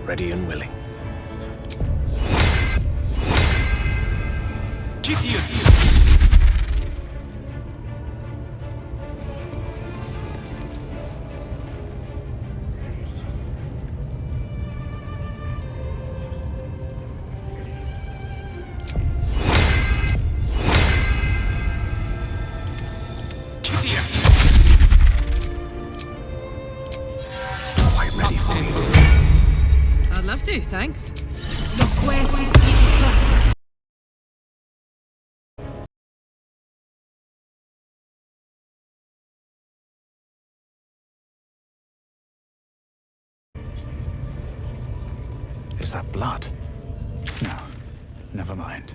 ready and willing. Quite ready for you. I'd love to, thanks. Is that blood? No, never mind.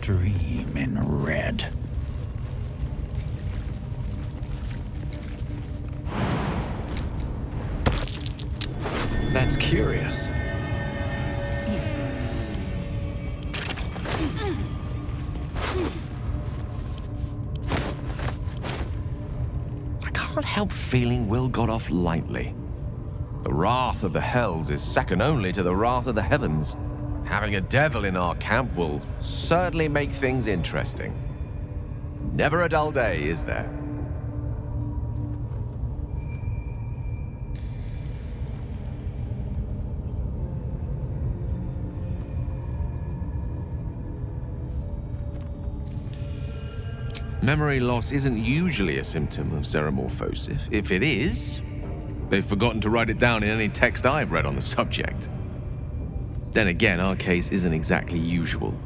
Dream in red. That's curious. I can't help feeling Will got off lightly. The wrath of the hells is second only to the wrath of the heavens. Having a devil in our camp will certainly make things interesting. Never a dull day, is there? Memory loss isn't usually a symptom of xenomorphosis. If it is, they've forgotten to write it down in any text I've read on the subject. Then again, our case isn't exactly usual.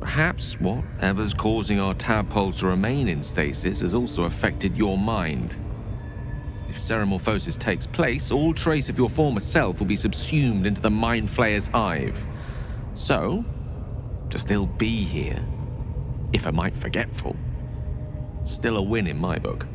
Perhaps whatever's causing our tadpoles to remain in stasis has also affected your mind. If xenomorphosis takes place, all trace of your former self will be subsumed into the Mind Flayer's hive. So, to still be here, if a mite forgetful, still a win in my book.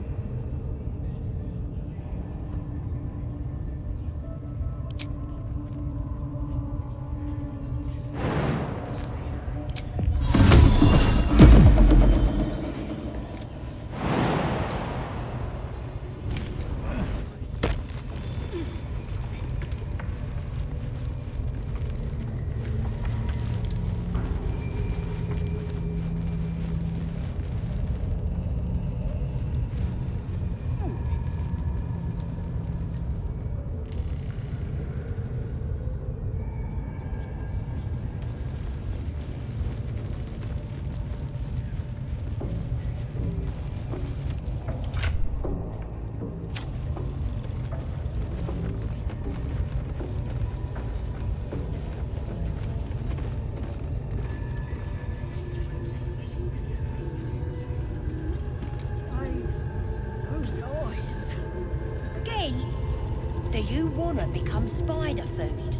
Do you want to become spider food?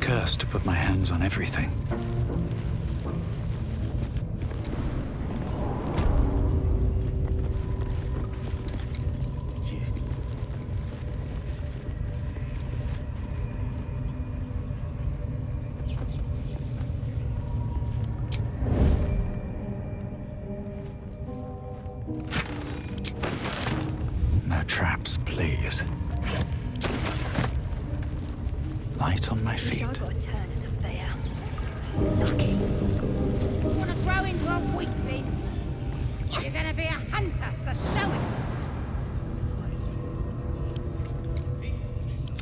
Cursed to put my hands on everything. No traps, please. Light on my feet. I got a turn at the fair. Lucky. Want to grow into a weakling? You're gonna be a hunter, so show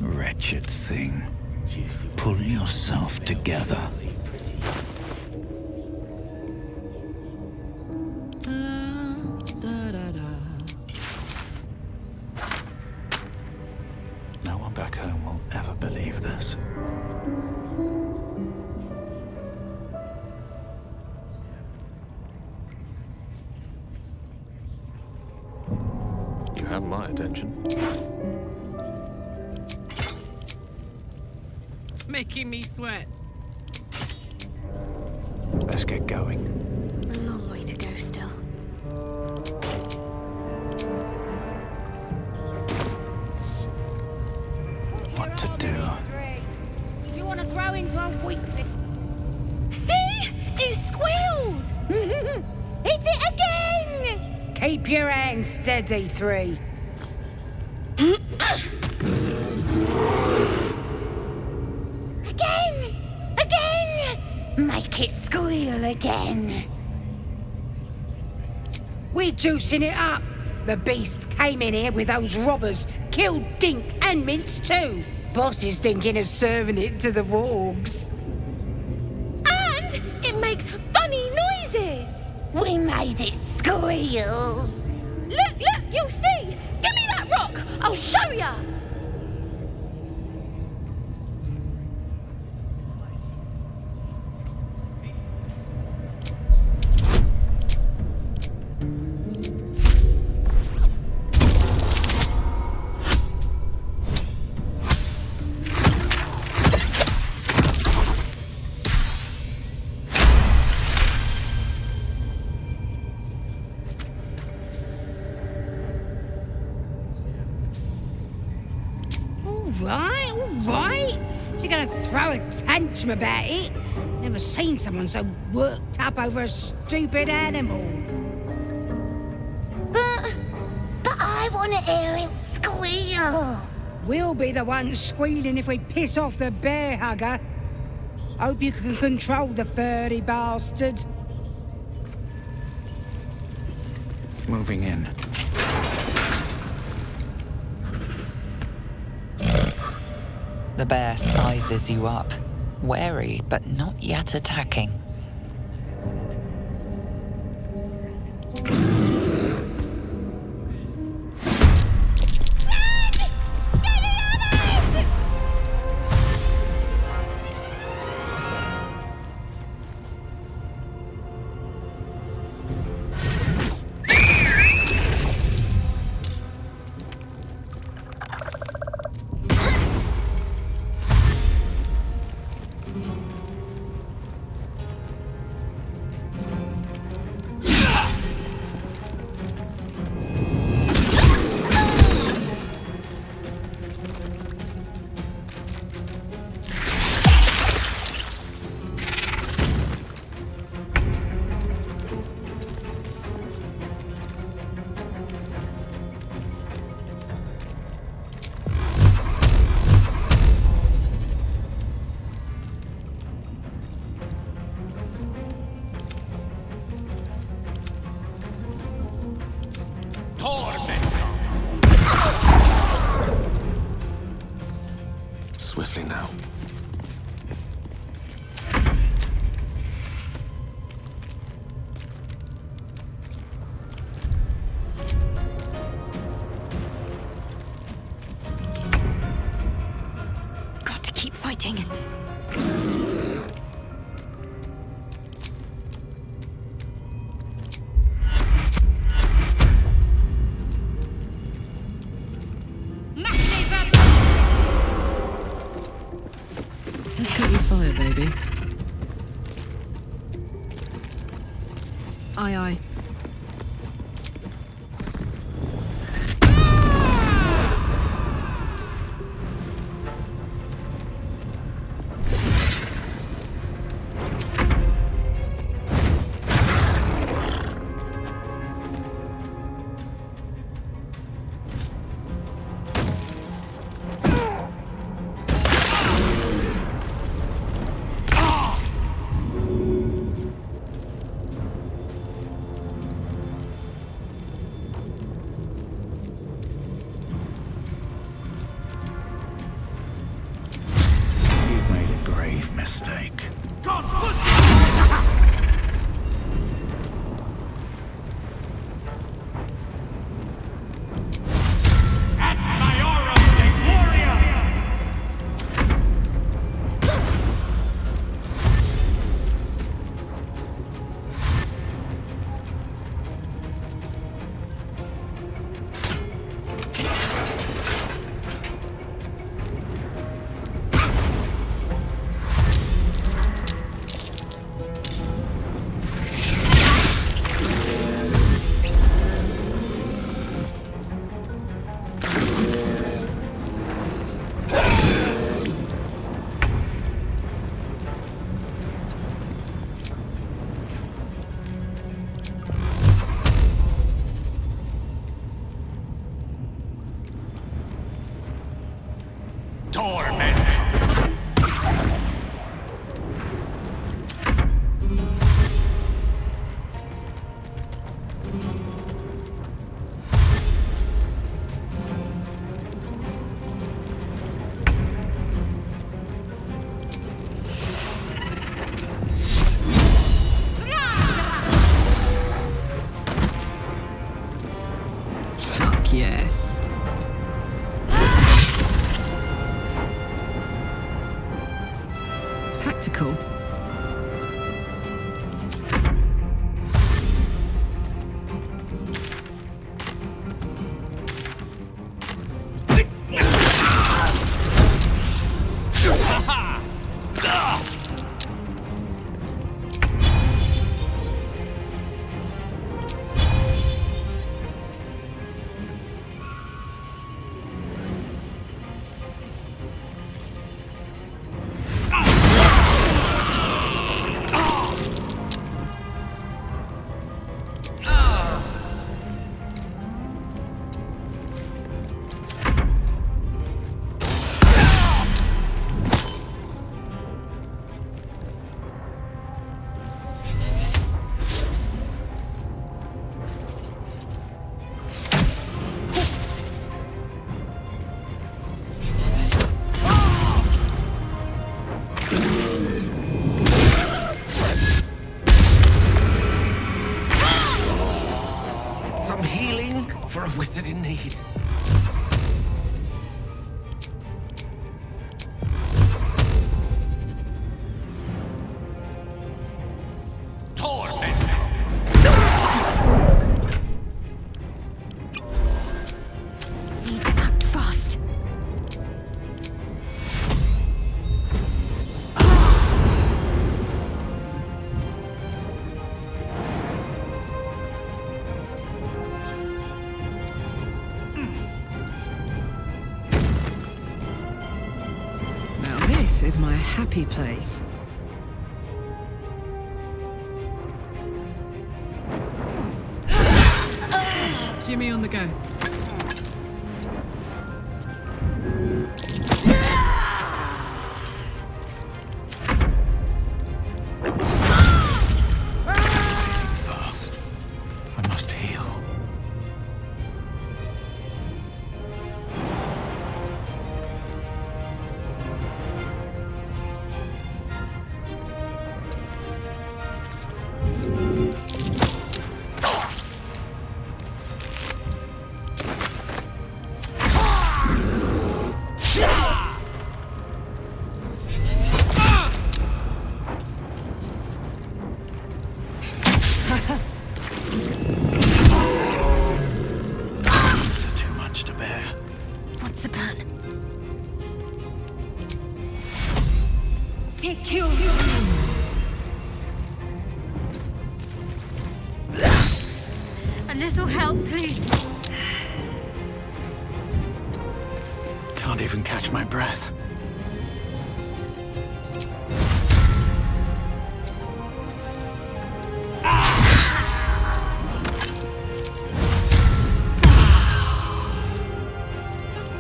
it. Wretched thing. Pull yourself together. No one back home will ever believe this. You have my attention. Making me sweat. Let's get going. A long way to go still. What to do? You want to grow into a weakling? See? It squealed! It's it again! Keep your hands steady, three. Again! Again! Make it squeal again. We're juicing it up. The beast came in here with those robbers, killed Dink and Mince too. Boss is thinking of serving it to the wargs. And it makes funny noises. We made it squeal. Look, you'll see. Give me that rock. I'll show ya. All right. If you're gonna throw a tantrum about it, never seen someone so worked up over a stupid animal. But I want to hear him squeal. We'll be the ones squealing if we piss off the bear hugger. Hope you can control the furry bastard. Moving in. The bear sizes you up, wary but not yet attacking. Swiftly now. Got to keep fighting. Let's cut your fire, baby. Aye, aye. wizard in need. Need to act fast. Now this is my happy place. Jimmy on the go. Fast. I must heal. These are too much to bear. What's the plan? Take you. A little help, please. Can't even catch my breath.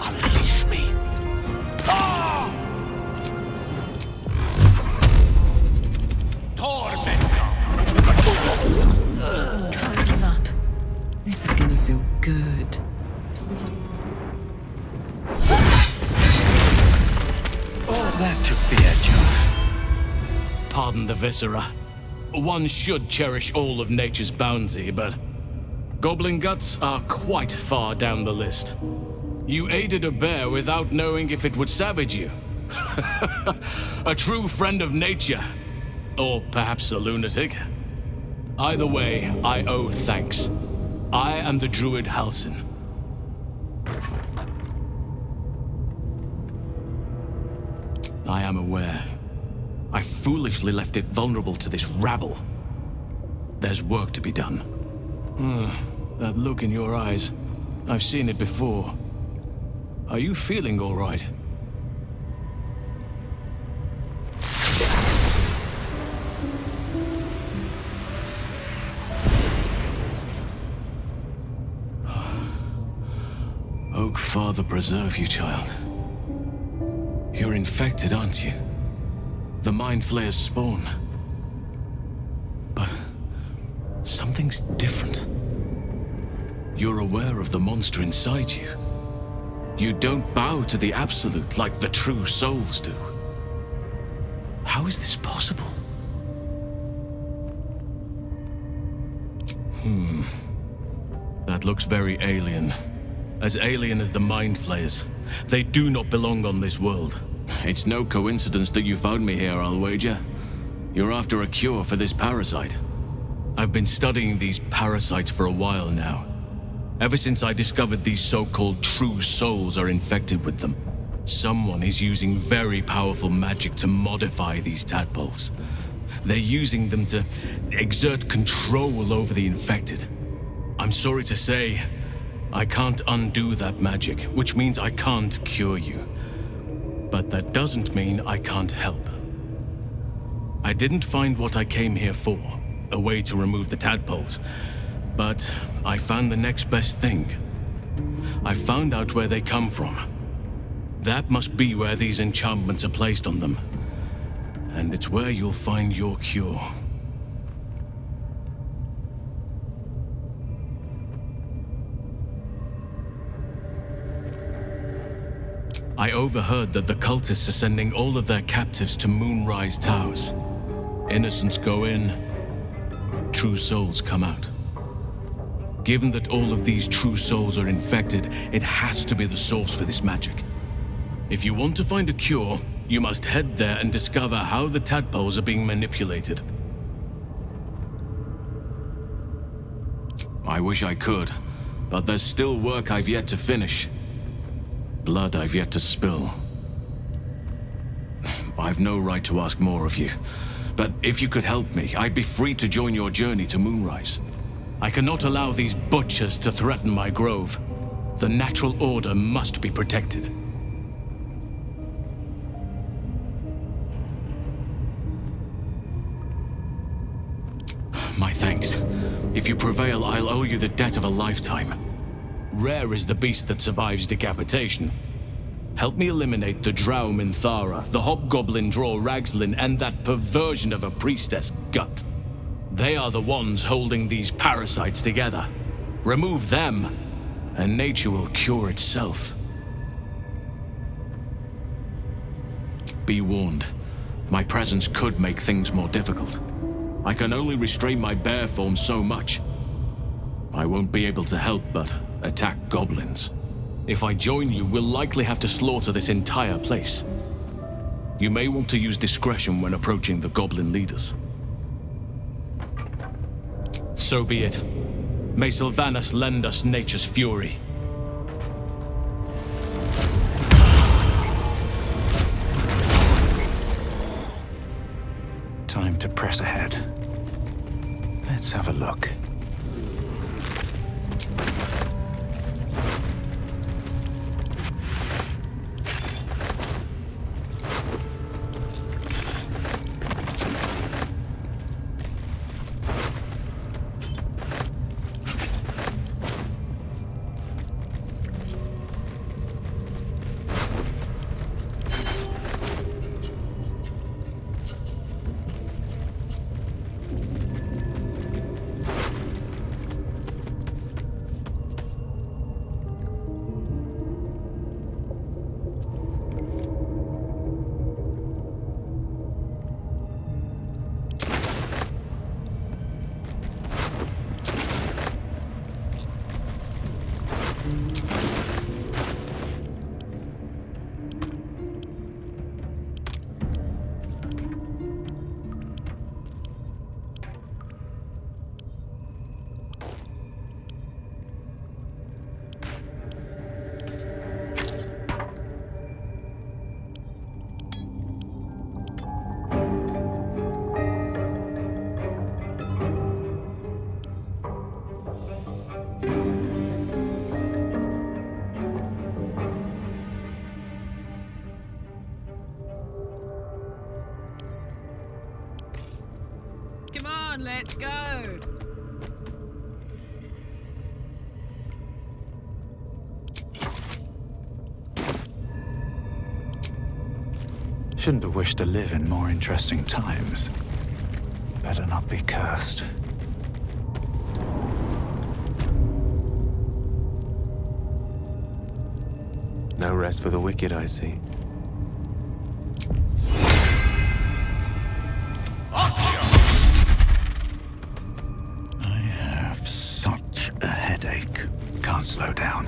Unleash me. Can't give up. This is gonna feel good. That took the edge off. Pardon the viscera. One should cherish all of nature's bounty, but goblin guts are quite far down the list. You aided a bear without knowing if it would savage you. A true friend of nature. Or perhaps a lunatic. Either way, I owe thanks. I am the druid Halsin. I am aware. I foolishly left it vulnerable to this rabble. There's work to be done. That look in your eyes. I've seen it before. Are you feeling all right? Oak Father preserve you, child. You're infected, aren't you? The Mind Flayer's spawn. But something's different. You're aware of the monster inside you. You don't bow to the Absolute like the true souls do. How is this possible? That looks very alien. As alien as the Mind Flayers. They do not belong on this world. It's no coincidence that you found me here, I'll wager. You're after a cure for this parasite. I've been studying these parasites for a while now. Ever since I discovered these so-called true souls are infected with them. Someone is using very powerful magic to modify these tadpoles. They're using them to exert control over the infected. I'm sorry to say, I can't undo that magic, which means I can't cure you. But that doesn't mean I can't help. I didn't find what I came here for, a way to remove the tadpoles, but I found the next best thing. I found out where they come from. That must be where these enchantments are placed on them. And it's where you'll find your cure. I overheard that the cultists are sending all of their captives to Moonrise Towers. Innocents go in, true souls come out. Given that all of these true souls are infected, it has to be the source for this magic. If you want to find a cure, you must head there and discover how the tadpoles are being manipulated. I wish I could, but there's still work I've yet to finish. Blood I've yet to spill. I've no right to ask more of you, but if you could help me, I'd be free to join your journey to Moonrise. I cannot allow these butchers to threaten my grove. The natural order must be protected. My thanks. If you prevail, I'll owe you the debt of a lifetime. Rare is the beast that survives decapitation. Help me eliminate the Drow Minthara, the Hobgoblin Draw Ragslin, and that perversion of a priestess, Gut. They are the ones holding these parasites together. Remove them, and nature will cure itself. Be warned, my presence could make things more difficult. I can only restrain my bear form so much. I won't be able to help but attack goblins. If I join you, we'll likely have to slaughter this entire place. You may want to use discretion when approaching the goblin leaders. So be it. May Sylvanas lend us nature's fury. Time to press ahead. Let's have a look. Come on, let's go. Shouldn't have wished to live in more interesting times. Better not be cursed. No rest for the wicked, I see. I have such a headache. Can't slow down.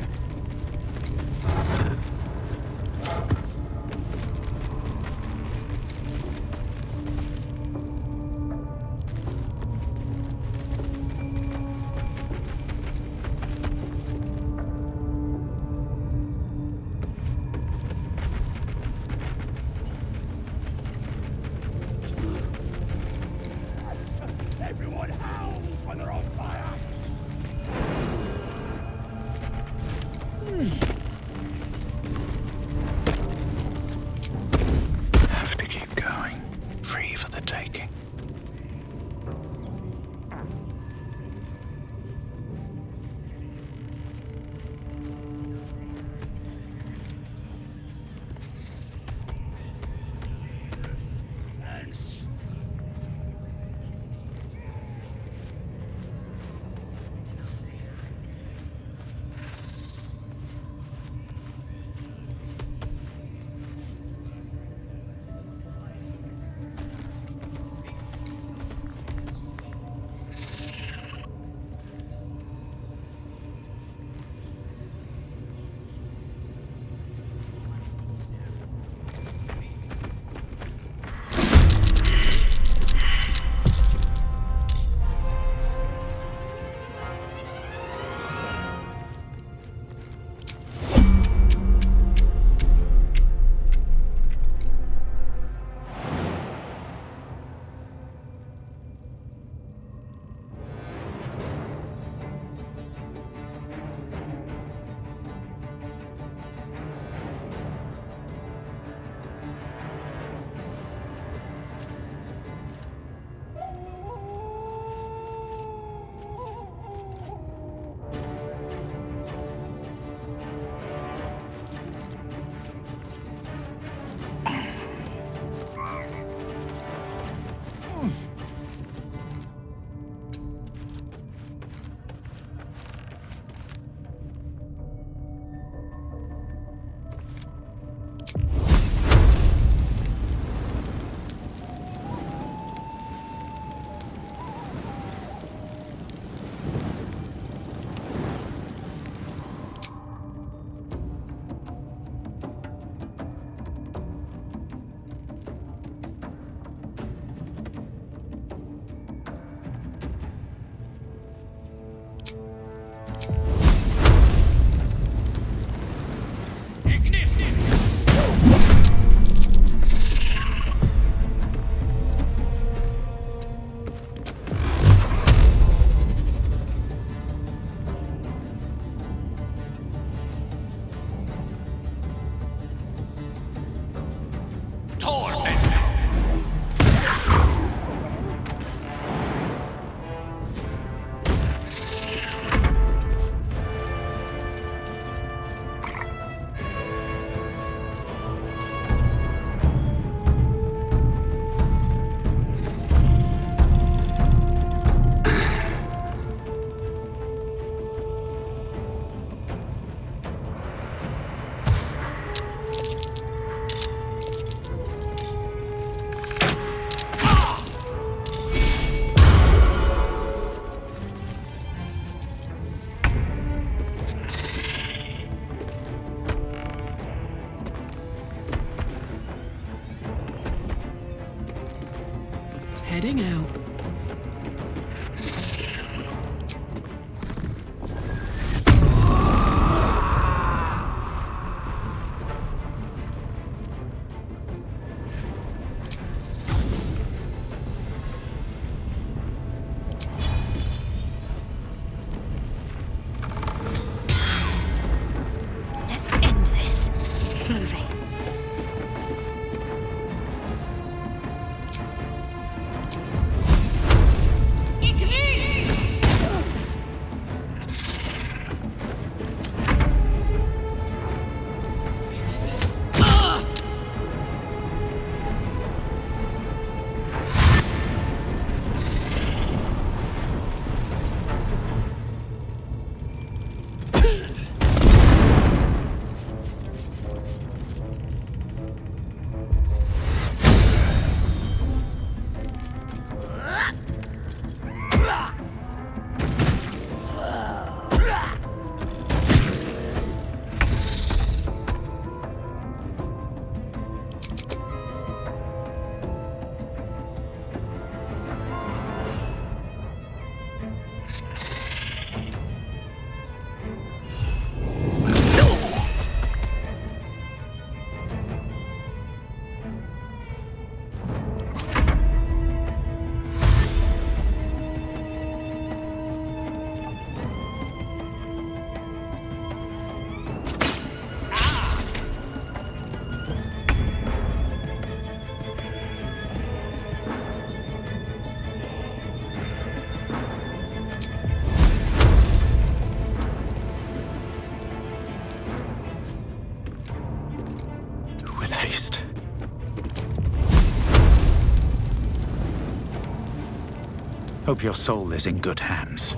Hope your soul is in good hands.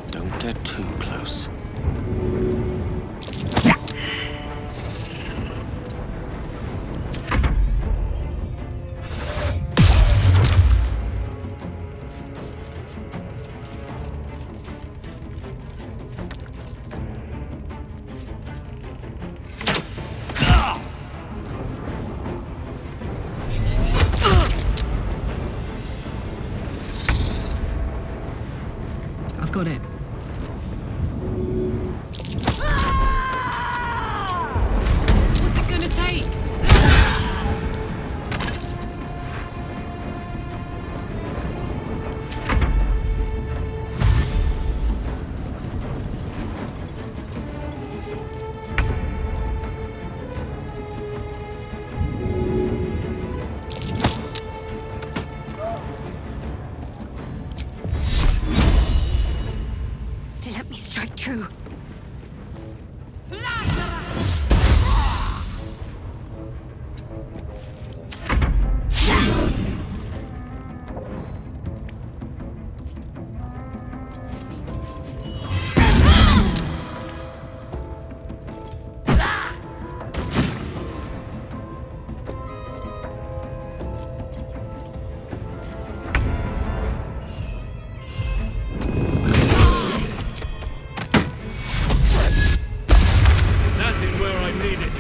Don't get too close. I've got it. What's it gonna take? Let me strike true. That is where I need it.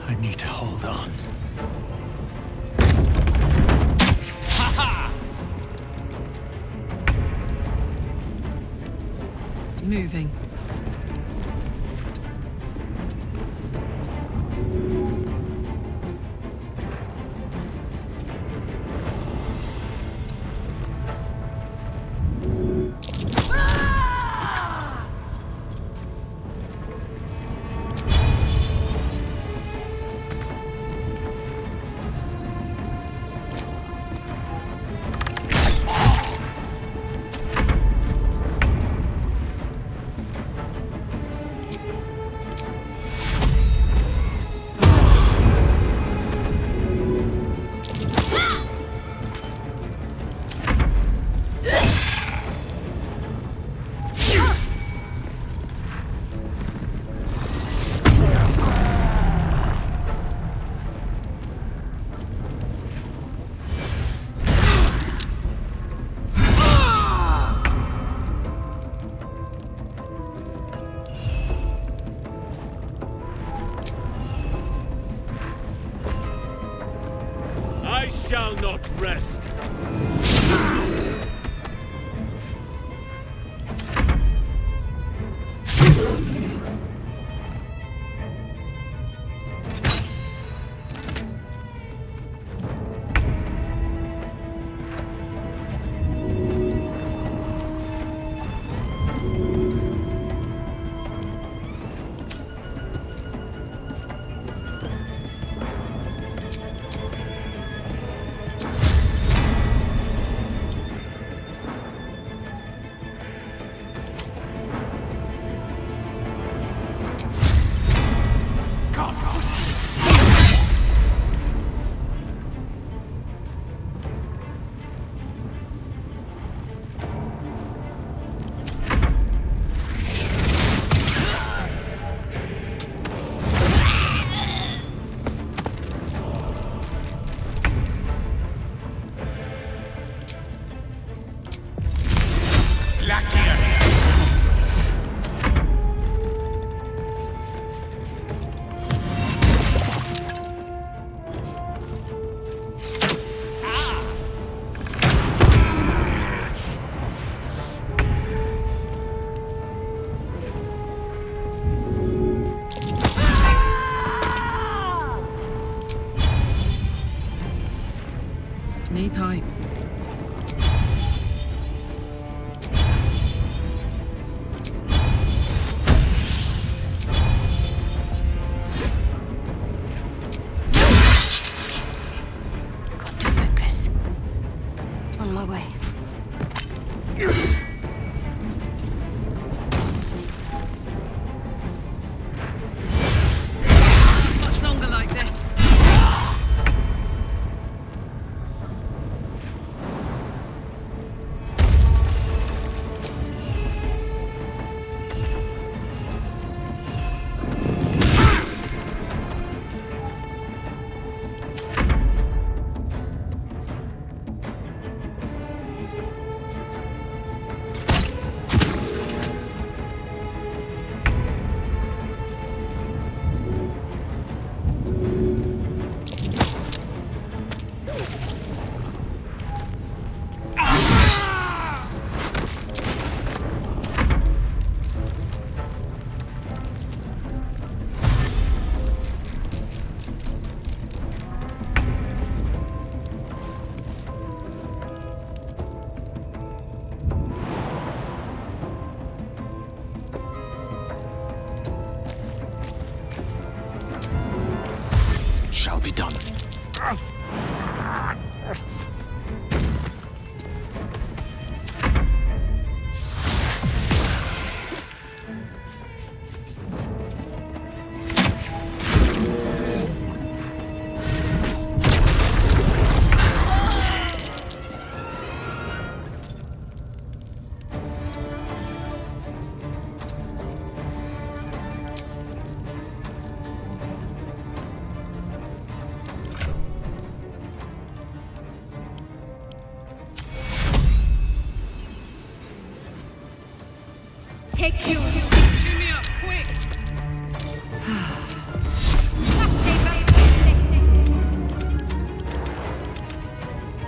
I need to hold on. Moving. Hands high. Got to focus. On my way. Much longer like this. Shall be done. Take you. Cheer me up, quick!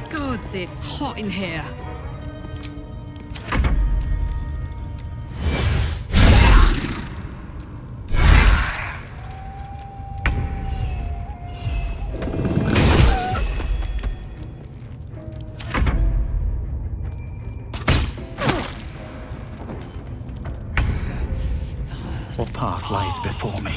Gods, it's hot in here. What path lies before me?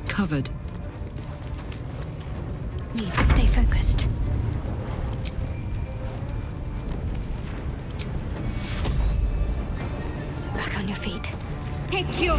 Covered. Need to stay focused. Back on your feet. Take your...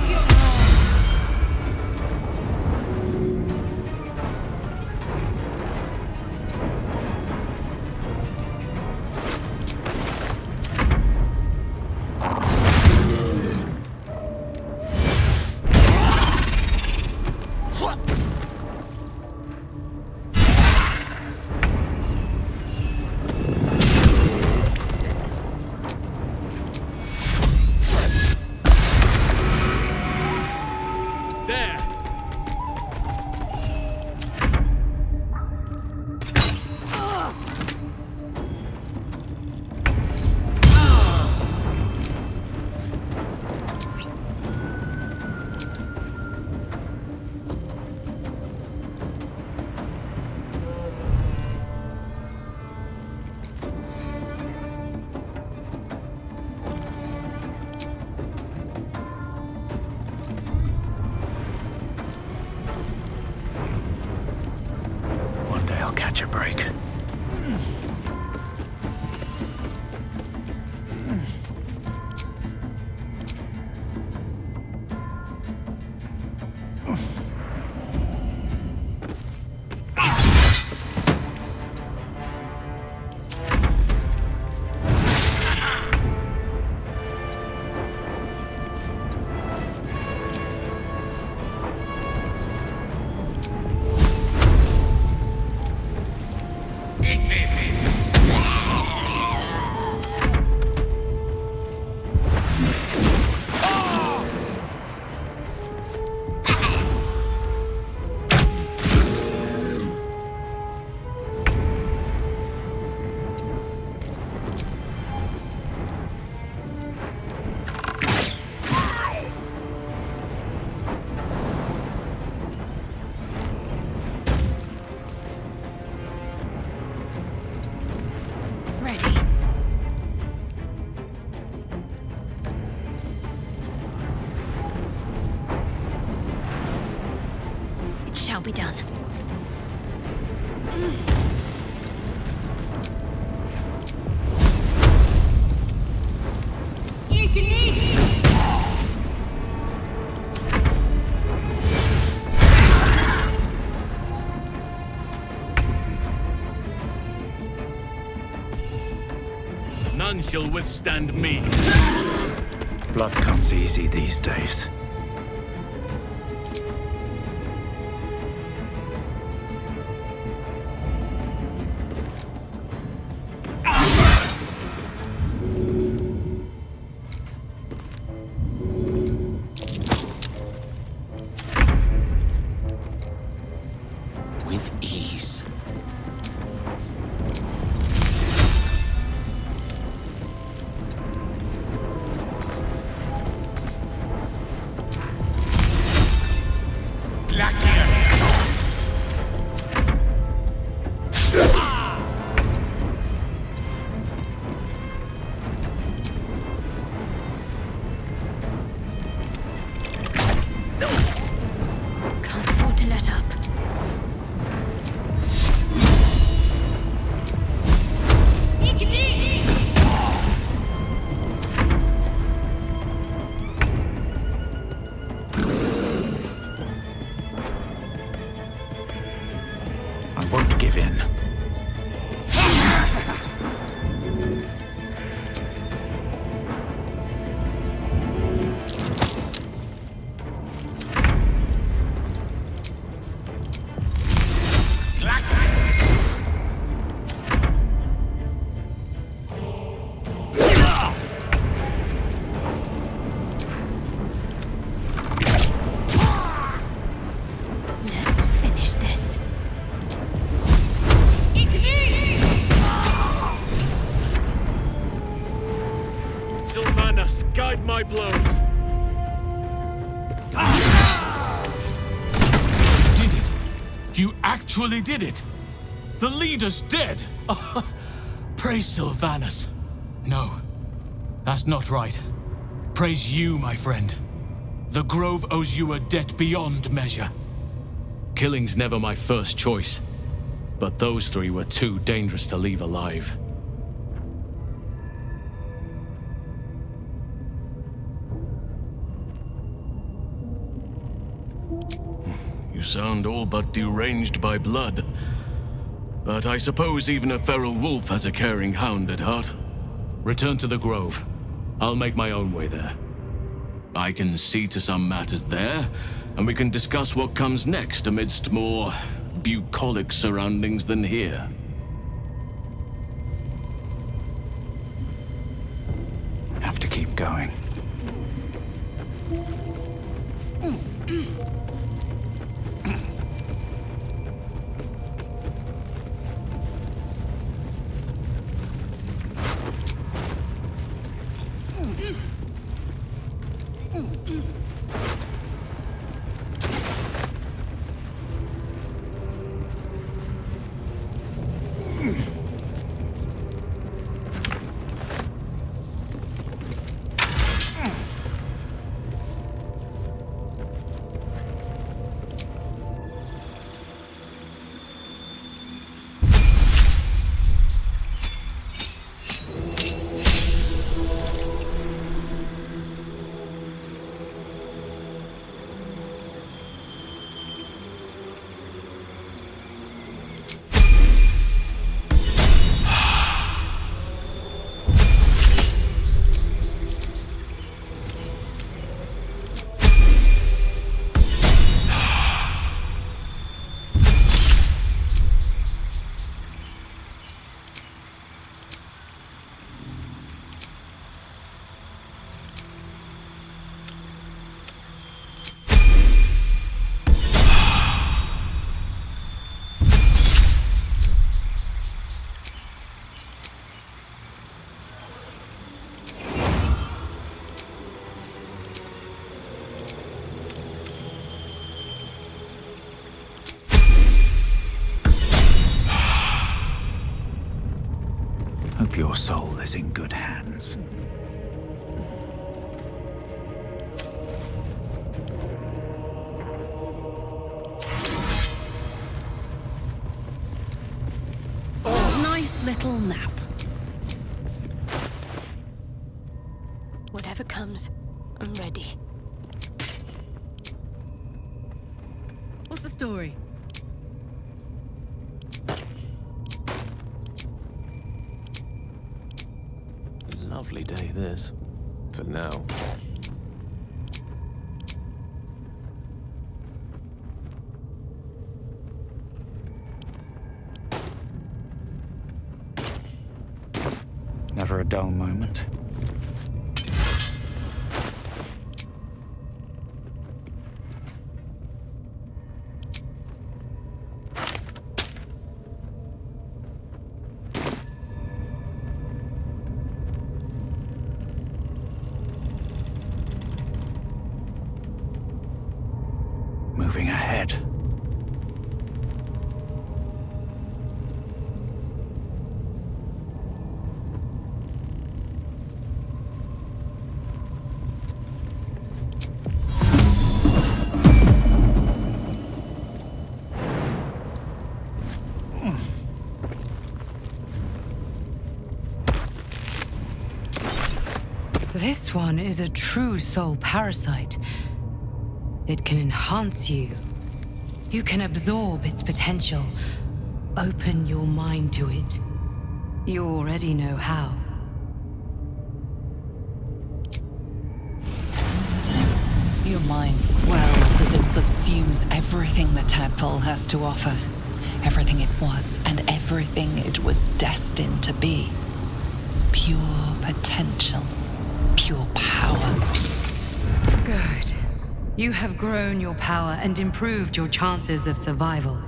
Catch a break. shall be done. None shall withstand me. Blood comes easy these days. With ease. Can't afford to let up. I won't give in. Let's finish this. Sylvanas, guide my blows. Did it? You actually did it! The leader's dead! Praise Sylvanas. No, that's not right. Praise you, my friend. The Grove owes you a debt beyond measure. Killing's never my first choice, but those three were too dangerous to leave alive. You sound all but deranged by blood. But I suppose even a feral wolf has a caring hound at heart. Return to the Grove. I'll make my own way there. I can see to some matters there, and we can discuss what comes next amidst more bucolic surroundings than here. Have to keep going. Hope your soul is in good hands. nice little nap. Whatever comes, I'm ready. What's the story? Lovely day, this. For now. Never a dull moment. Moving ahead. This one is a true soul parasite. It can enhance you. You can absorb its potential. Open your mind to it. You already know how. Your mind swells as it subsumes everything the tadpole has to offer. Everything it was and everything it was destined to be. Pure potential. Pure power. Good. You have grown your power and improved your chances of survival.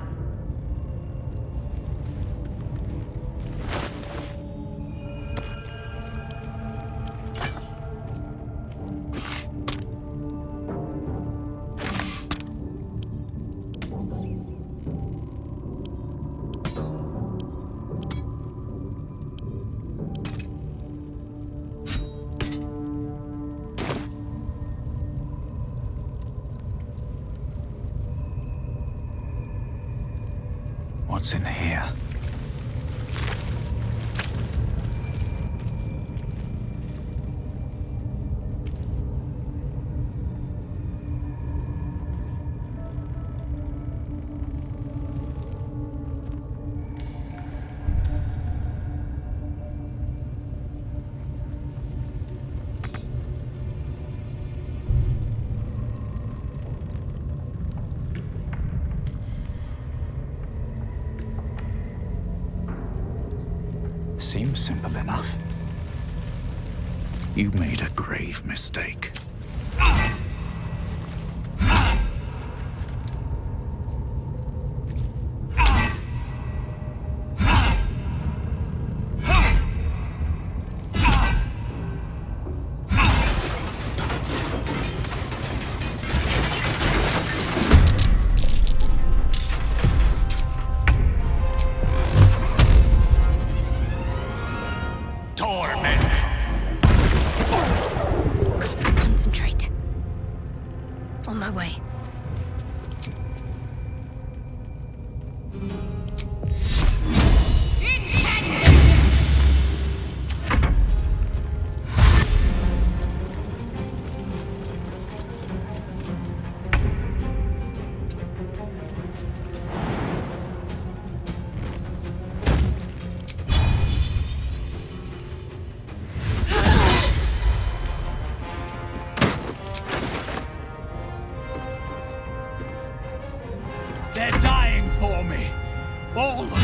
What's in here? Seems simple enough. You made a grave mistake. Concentrate. On my way. They're dying for me. All of them.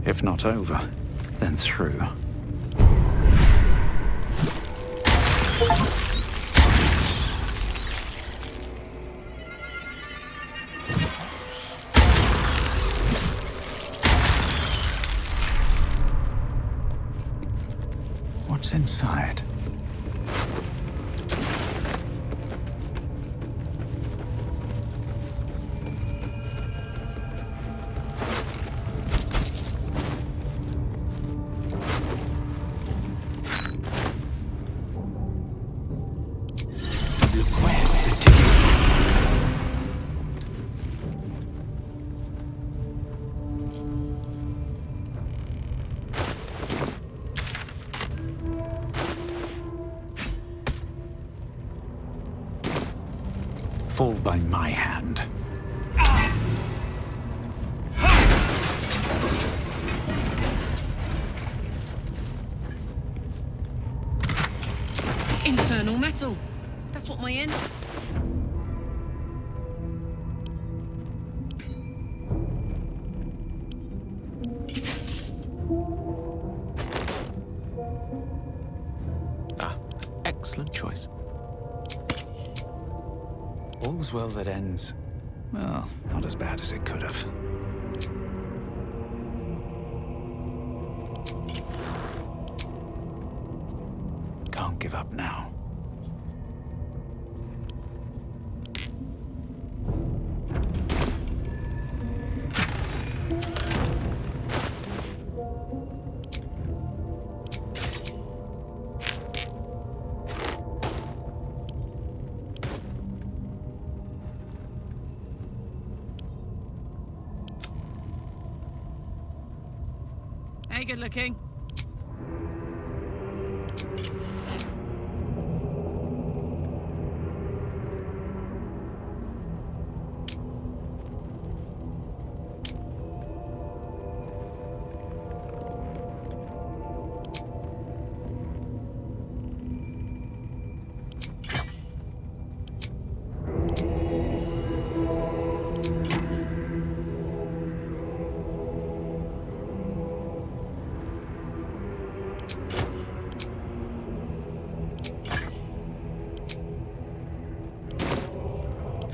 If not over, then through. What's inside? Where's the ticket? Fall by my hand. Infernal metal. That's what my end. Excellent choice. All's well that ends, well, not as bad as it could have. Can't give up now. Hey, good looking.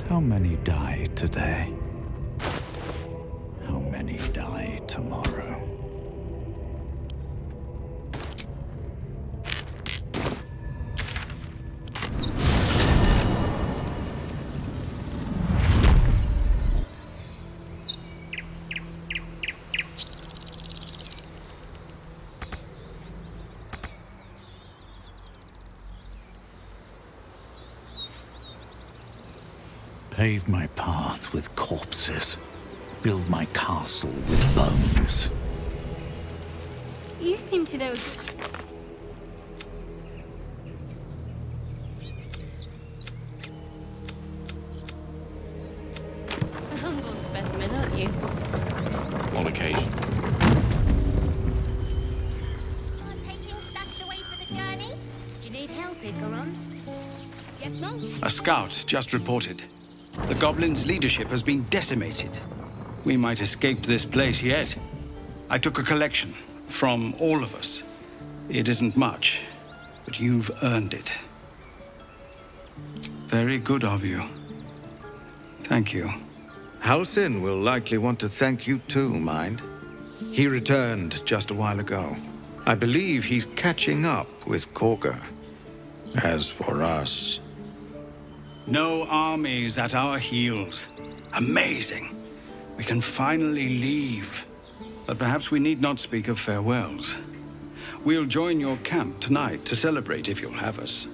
How many die today? How many die tomorrow? Pave my path with corpses. Build my castle with bones. You seem to know. A humble specimen, aren't you? On occasion. Stashed away for the journey? Do you need help, Icaron? Yes, Mom? A scout just reported. The goblins' leadership has been decimated. We might escape this place yet. I took a collection from all of us. It isn't much, but you've earned it. Very good of you. Thank you. Halsin will likely want to thank you too, mind. He returned just a while ago. I believe he's catching up with Korga. As for us... No armies at our heels. Amazing. We can finally leave. But perhaps we need not speak of farewells. We'll join your camp tonight to celebrate if you'll have us.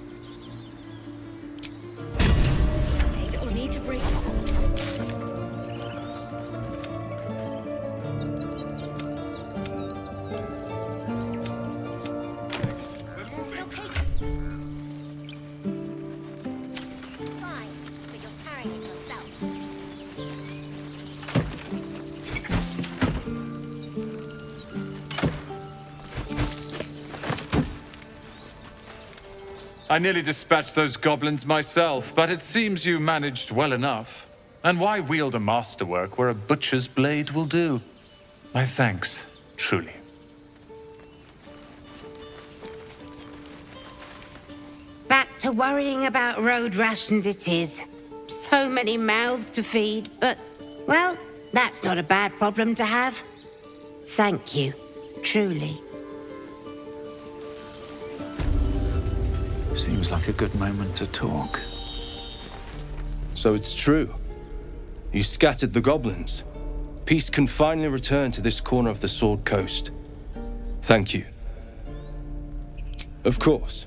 Take it or need to break. I nearly dispatched those goblins myself, but it seems you managed well enough. And why wield a masterwork where a butcher's blade will do? My thanks, truly. Back to worrying about road rations it is. So many mouths to feed, but, well, that's not a bad problem to have. Thank you, truly. Seems like a good moment to talk. So it's true. You scattered the goblins. Peace can finally return to this corner of the Sword Coast. Thank you. Of course.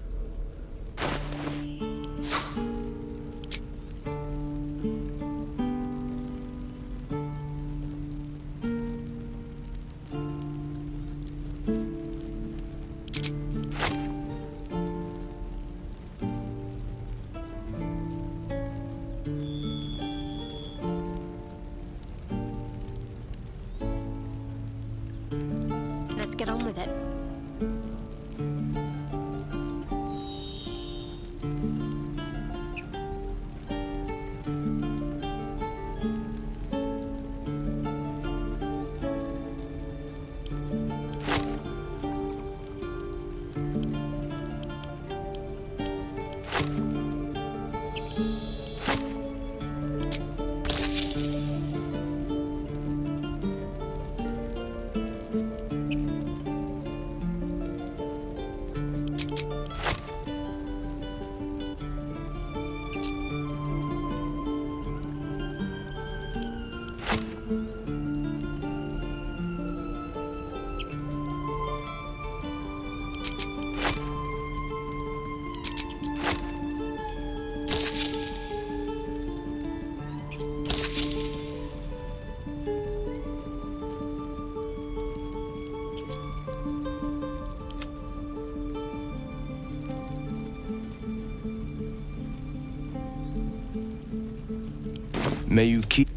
May you keep...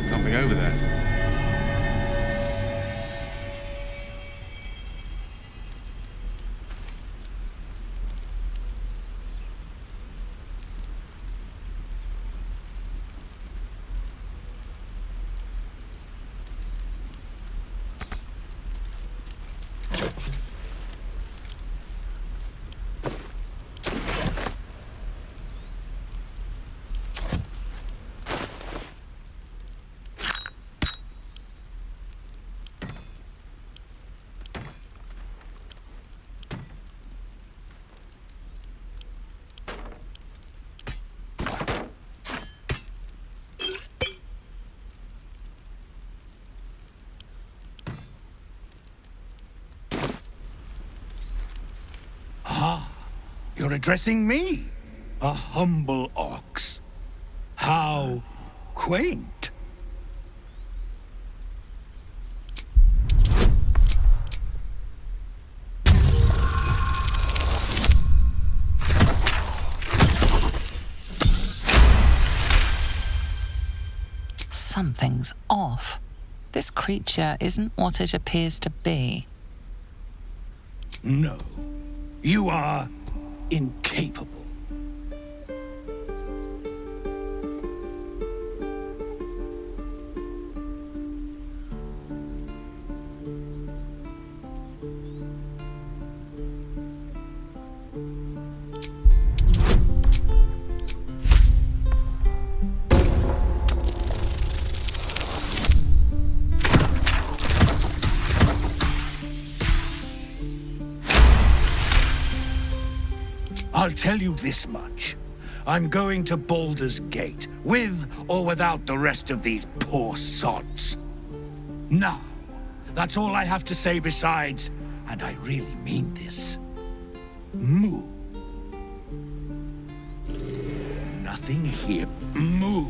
Something over there. You're addressing me, a humble ox. How quaint. Something's off. This creature isn't what it appears to be. No, you are incapable. I'll tell you this much. I'm going to Baldur's Gate, with or without the rest of these poor sods. Now, that's all I have to say besides, and I really mean this, moo. Nothing here. Moo.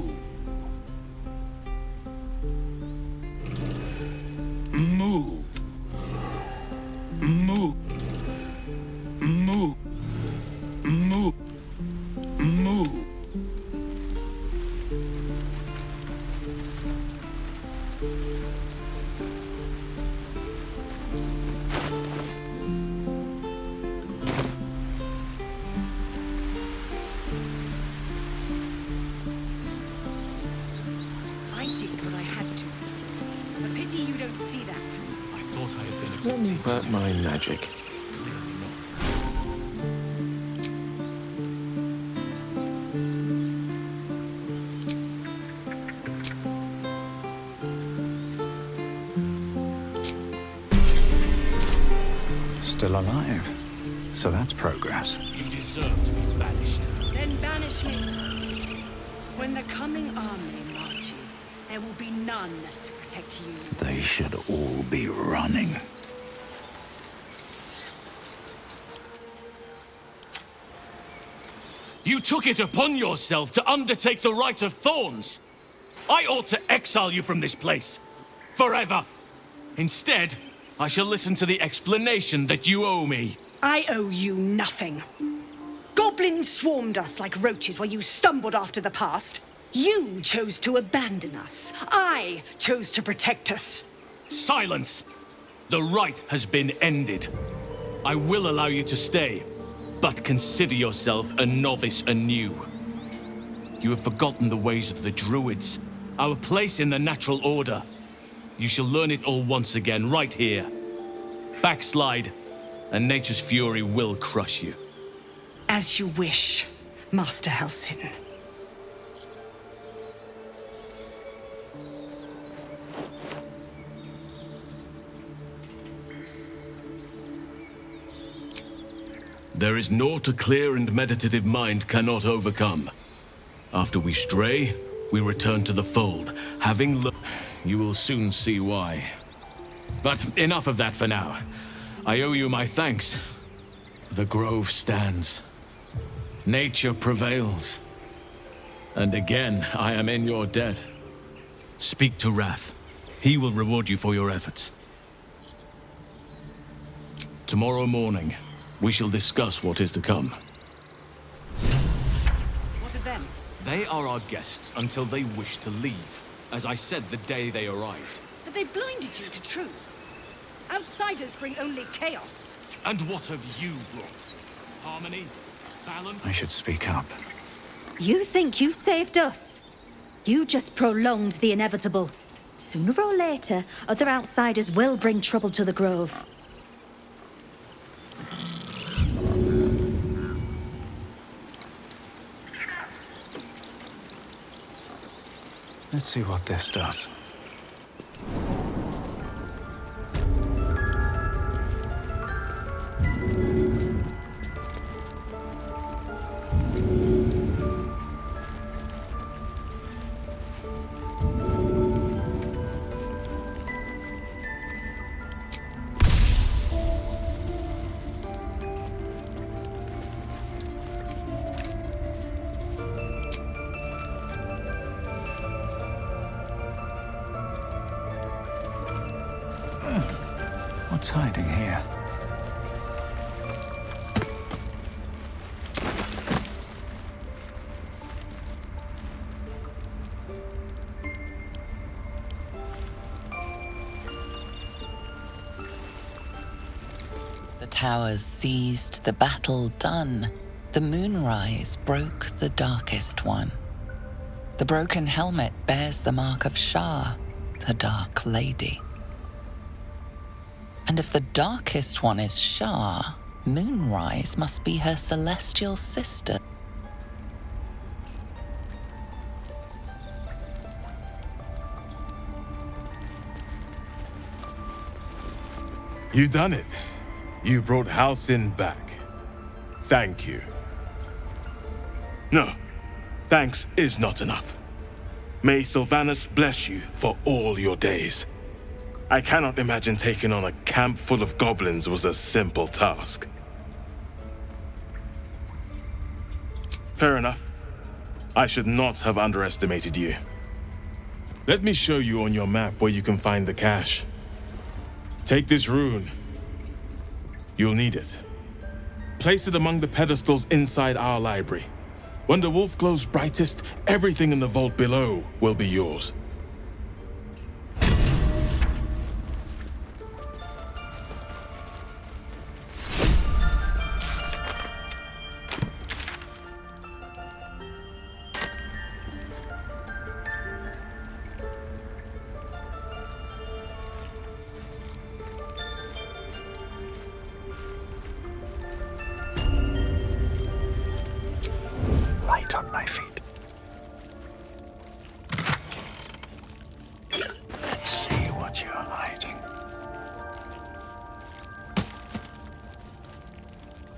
Moo. Moo. Moo. Moo. Moo. I did what I had to. A pity you don't see that. I thought I had been a good teacher. But my magic. Still alive. So that's progress. You deserve to be banished. Then banish me. When the coming army marches, there will be none to protect you. They should all be running. You took it upon yourself to undertake the Rite of Thorns. I ought to exile you from this place. Forever. Instead, I shall listen to the explanation that you owe me. I owe you nothing. Goblins swarmed us like roaches while you stumbled after the past. You chose to abandon us. I chose to protect us. Silence! The rite has been ended. I will allow you to stay, but consider yourself a novice anew. You have forgotten the ways of the Druids, our place in the natural order. You shall learn it all once again, right here. Backslide, and nature's fury will crush you. As you wish, Master Halsin. There is naught a clear and meditative mind cannot overcome. After we stray, we return to the fold, having learned. You will soon see why. But enough of that for now. I owe you my thanks. The grove stands. Nature prevails. And again, I am in your debt. Speak to Wrath. He will reward you for your efforts. Tomorrow morning, we shall discuss what is to come. What of them? They are our guests until they wish to leave, as I said the day they arrived. Have they blinded you to truth? Outsiders bring only chaos. And what have you brought? Harmony? Balance? I should speak up. You think you saved us? You just prolonged the inevitable. Sooner or later, other outsiders will bring trouble to the Grove. Let's see what this does. What's hiding here? The towers seized, the battle done. The moonrise broke the darkest one. The broken helmet bears the mark of Shah, the Dark Lady. And if the darkest one is Shah, Moonrise must be her celestial sister. You done it. You brought Halcyon back. Thank you. No, thanks is not enough. May Sylvanus bless you for all your days. I cannot imagine taking on a camp full of goblins was a simple task. Fair enough. I should not have underestimated you. Let me show you on your map where you can find the cache. Take this rune. You'll need it. Place it among the pedestals inside our library. When the wolf glows brightest, everything in the vault below will be yours. Light on my feet. Let's see what you're hiding.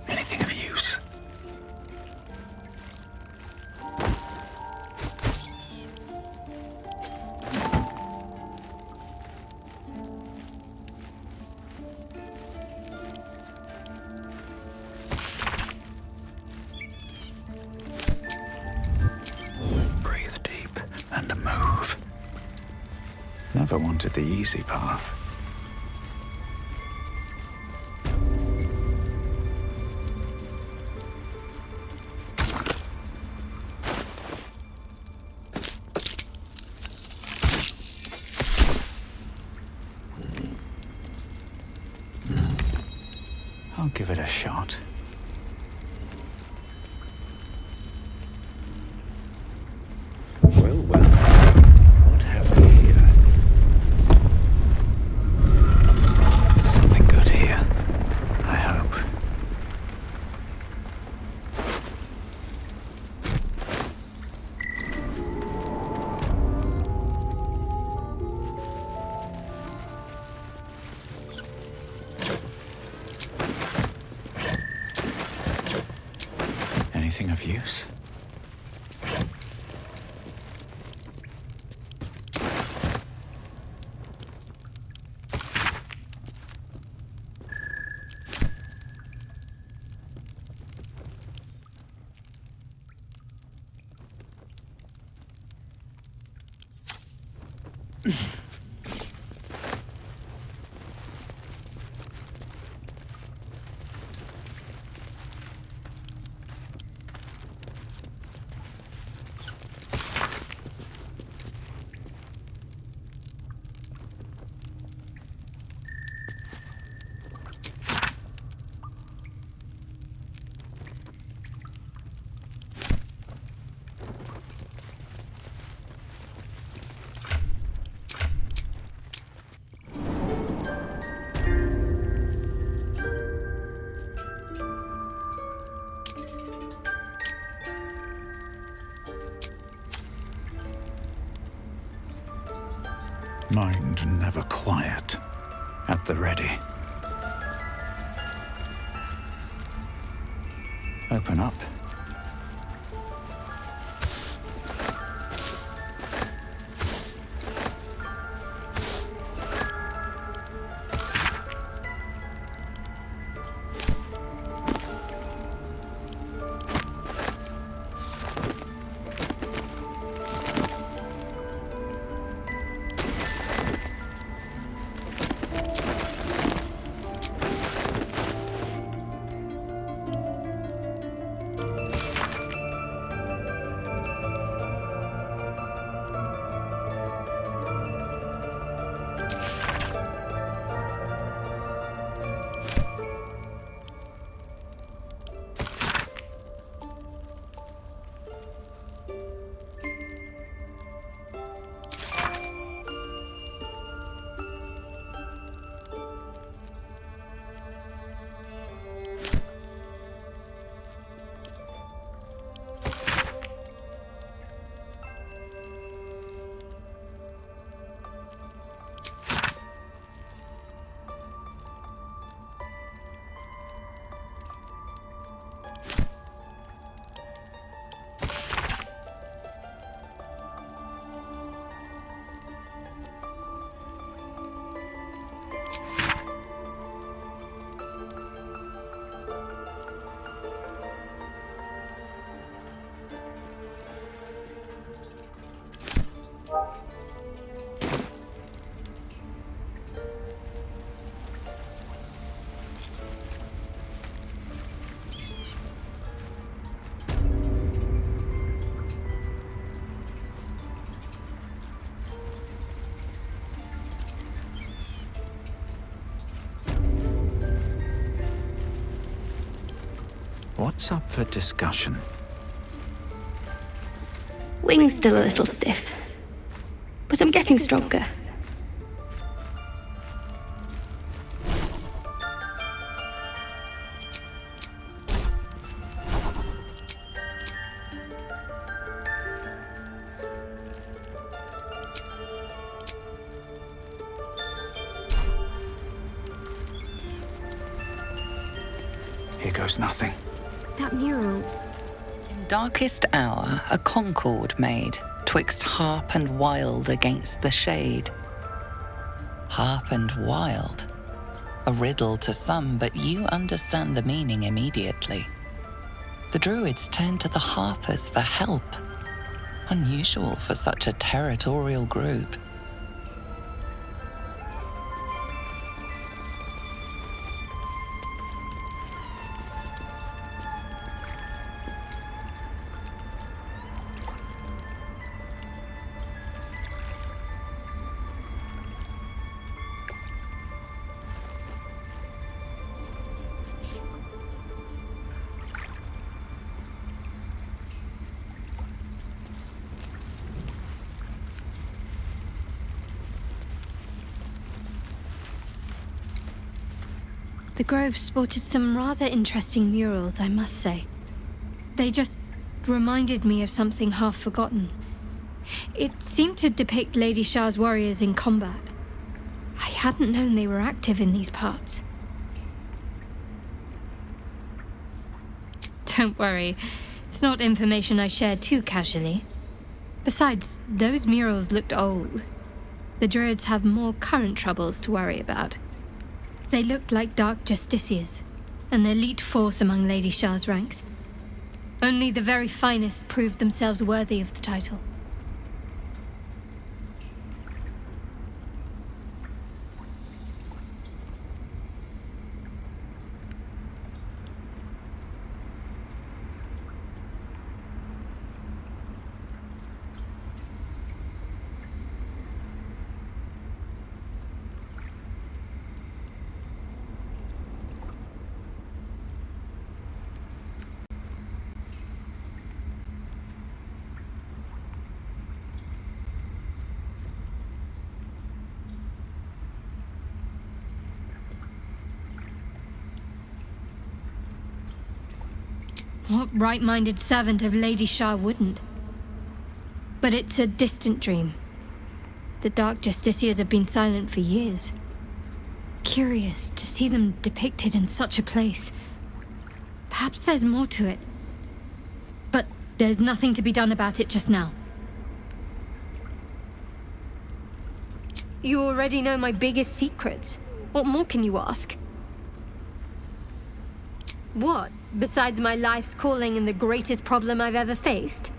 Anything of use? Breathe deep and move. Never wanted the easy path. I'll give it a shot. Well, well. What have we here? Something good here, I hope. Anything of use? Mind never quiet. At the ready. Open up. What's up for discussion? Wing's still a little stiff, but I'm getting stronger. Here goes nothing. That mural. In darkest hour, a concord made, twixt harp and wild against the shade. Harp and wild. A riddle to some, but you understand the meaning immediately. The druids turned to the harpers for help. Unusual for such a territorial group. The Grove sported some rather interesting murals, I must say. They just reminded me of something half forgotten. It seemed to depict Lady Shah's warriors in combat. I hadn't known they were active in these parts. Don't worry, it's not information I shared too casually. Besides, those murals looked old. The druids have more current troubles to worry about. They looked like dark justiciars, an elite force among Lady Shah's ranks. Only the very finest proved themselves worthy of the title. What right-minded servant of Lady Shah wouldn't? But it's a distant dream. The Dark Justiciars have been silent for years. Curious to see them depicted in such a place. Perhaps there's more to it. But there's nothing to be done about it just now. You already know my biggest secrets. What more can you ask? What, besides my life's calling and the greatest problem I've ever faced?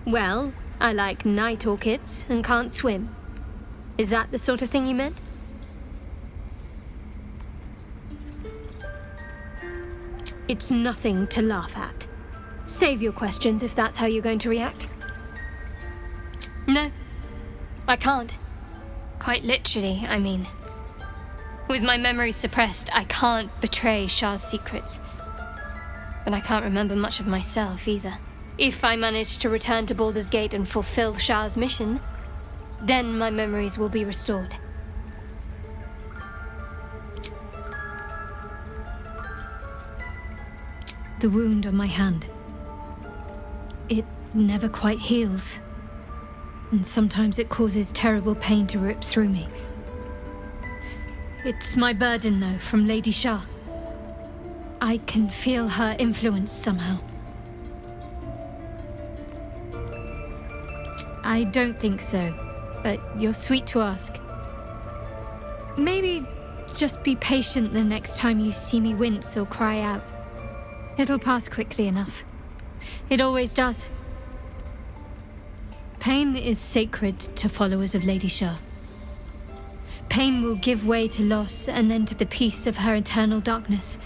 Well, I like night orchids and can't swim. Is that the sort of thing you meant? It's nothing to laugh at. Save your questions if that's how you're going to react. No, I can't. Quite literally, I mean. With my memory suppressed, I can't betray Shah's secrets. But I can't remember much of myself either. If I manage to return to Baldur's Gate and fulfill Shah's mission, then my memories will be restored. The wound on my hand. It never quite heals. And sometimes it causes terrible pain to rip through me. It's my burden, though, from Lady Shah. I can feel her influence somehow. I don't think so, but you're sweet to ask. Maybe just be patient the next time you see me wince or cry out. It'll pass quickly enough. It always does. Pain is sacred to followers of Lady Shah. Pain will give way to loss and then to the peace of her eternal darkness.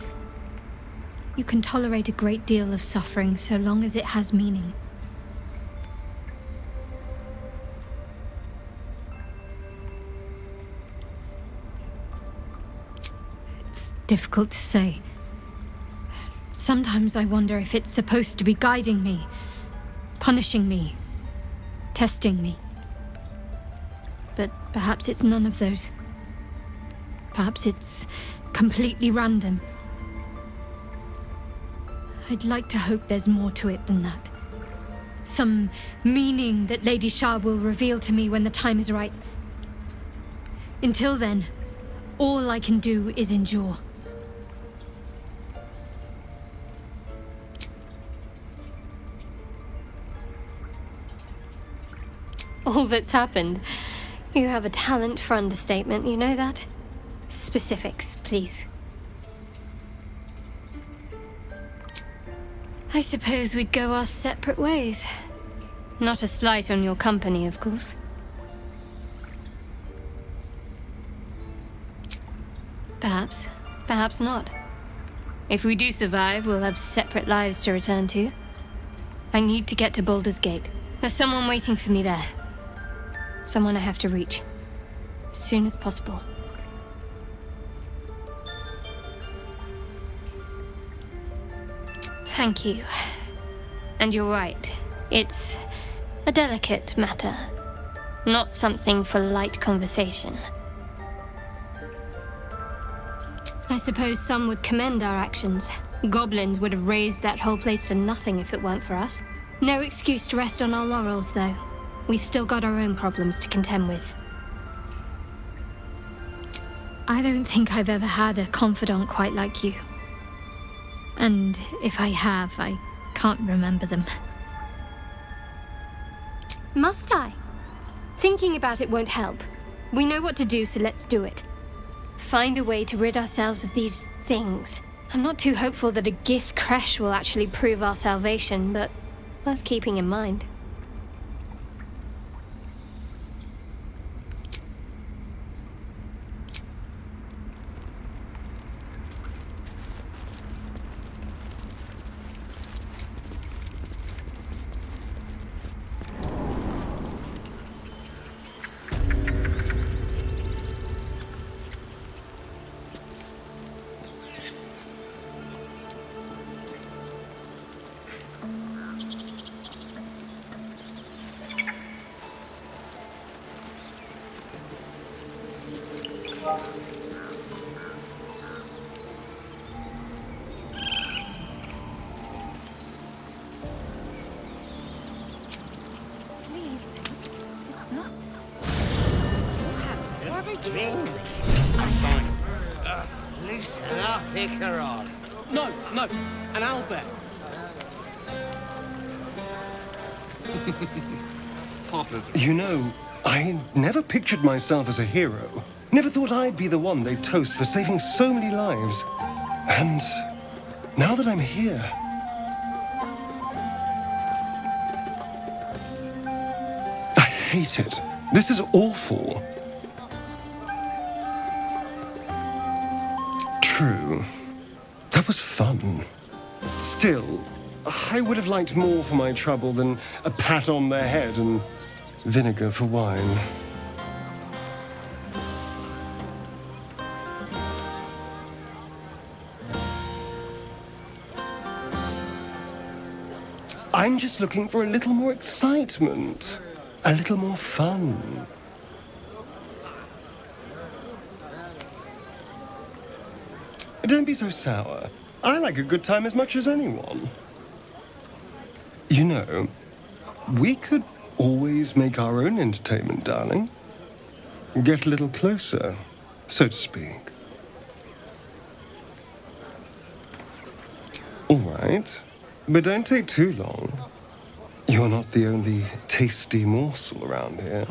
You can tolerate a great deal of suffering so long as it has meaning. It's difficult to say. Sometimes I wonder if it's supposed to be guiding me, punishing me, testing me. But perhaps it's none of those. Perhaps it's completely random. I'd like to hope there's more to it than that. Some meaning that Lady Shah will reveal to me when the time is right. Until then, all I can do is endure. All that's happened. You have a talent for understatement, you know that? Specifics, please. I suppose we'd go our separate ways. Not a slight on your company, of course. Perhaps. Perhaps not. If we do survive, we'll have separate lives to return to. I need to get to Baldur's Gate. There's someone waiting for me there. Someone I have to reach. As soon as possible. Thank you. And you're right. It's a delicate matter. Not something for light conversation. I suppose some would commend our actions. Goblins would have razed that whole place to nothing if it weren't for us. No excuse to rest on our laurels, though. We've still got our own problems to contend with. I don't think I've ever had a confidant quite like you. And if I have, I can't remember them. Must I? Thinking about it won't help. We know what to do, so let's do it. Find a way to rid ourselves of these things. I'm not too hopeful that a Gith Kresh will actually prove our salvation, but worth keeping in mind. have a drink? Fine. Loosen up, pick her on. No, an Albert. You know, I never pictured myself as a hero. Never thought I'd be the one they'd toast for saving so many lives. And now that I'm here... I hate it. This is awful. True. That was fun. Still, I would have liked more for my trouble than a pat on the head and vinegar for wine. I'm just looking for a little more excitement, a little more fun. Don't be so sour. I like a good time as much as anyone. You know, we could always make our own entertainment, darling. Get a little closer, so to speak. All right, but don't take too long. You're not the only tasty morsel around here.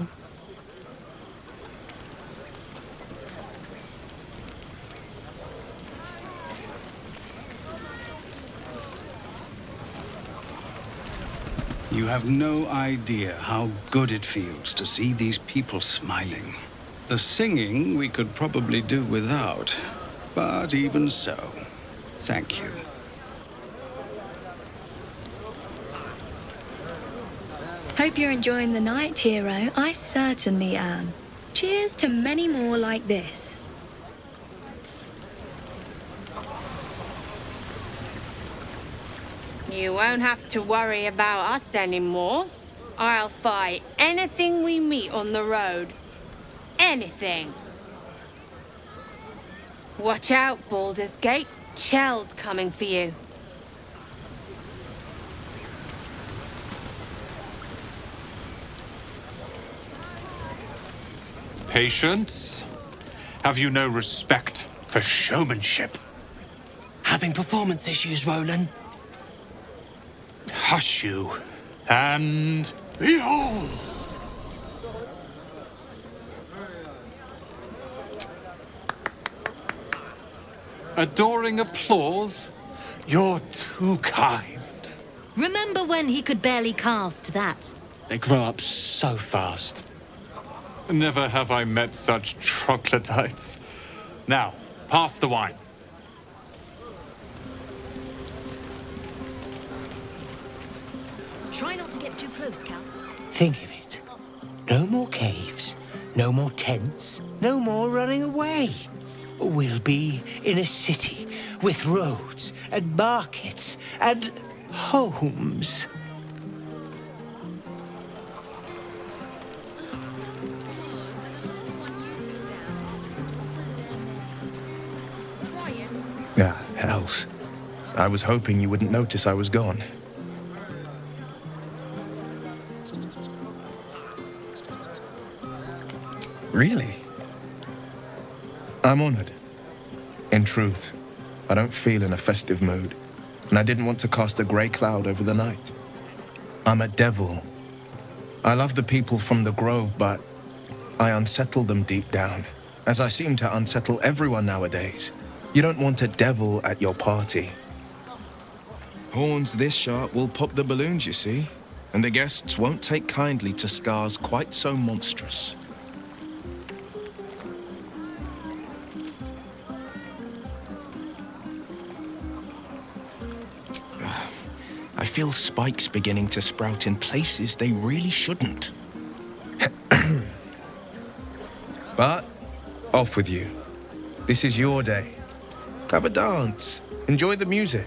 You have no idea how good it feels to see these people smiling. The singing we could probably do without, but even so, thank you. Hope you're enjoying the night, hero. I certainly am. Cheers to many more like this. You won't have to worry about us anymore. I'll fight anything we meet on the road. Anything. Watch out, Baldur's Gate. Chell's coming for you. Patience? Have you no respect for showmanship? Having performance issues, Roland. Hush you, and behold! Adoring applause? You're too kind. Remember when he could barely cast that? They grow up so fast. Never have I met such troglodytes. Now, pass the wine. Try not to get too close, Cal. Think of it. No more caves, no more tents, no more running away. We'll be in a city with roads and markets and homes. Ah, hells. I was hoping you wouldn't notice I was gone. Really? I'm honored. In truth, I don't feel in a festive mood, and I didn't want to cast a grey cloud over the night. I'm a devil. I love the people from the Grove, but I unsettle them deep down, as I seem to unsettle everyone nowadays. You don't want a devil at your party. Horns this sharp will pop the balloons, you see, and the guests won't take kindly to scars quite so monstrous. I feel spikes beginning to sprout in places they really shouldn't. But, off with you. This is your day. Have a dance. Enjoy the music.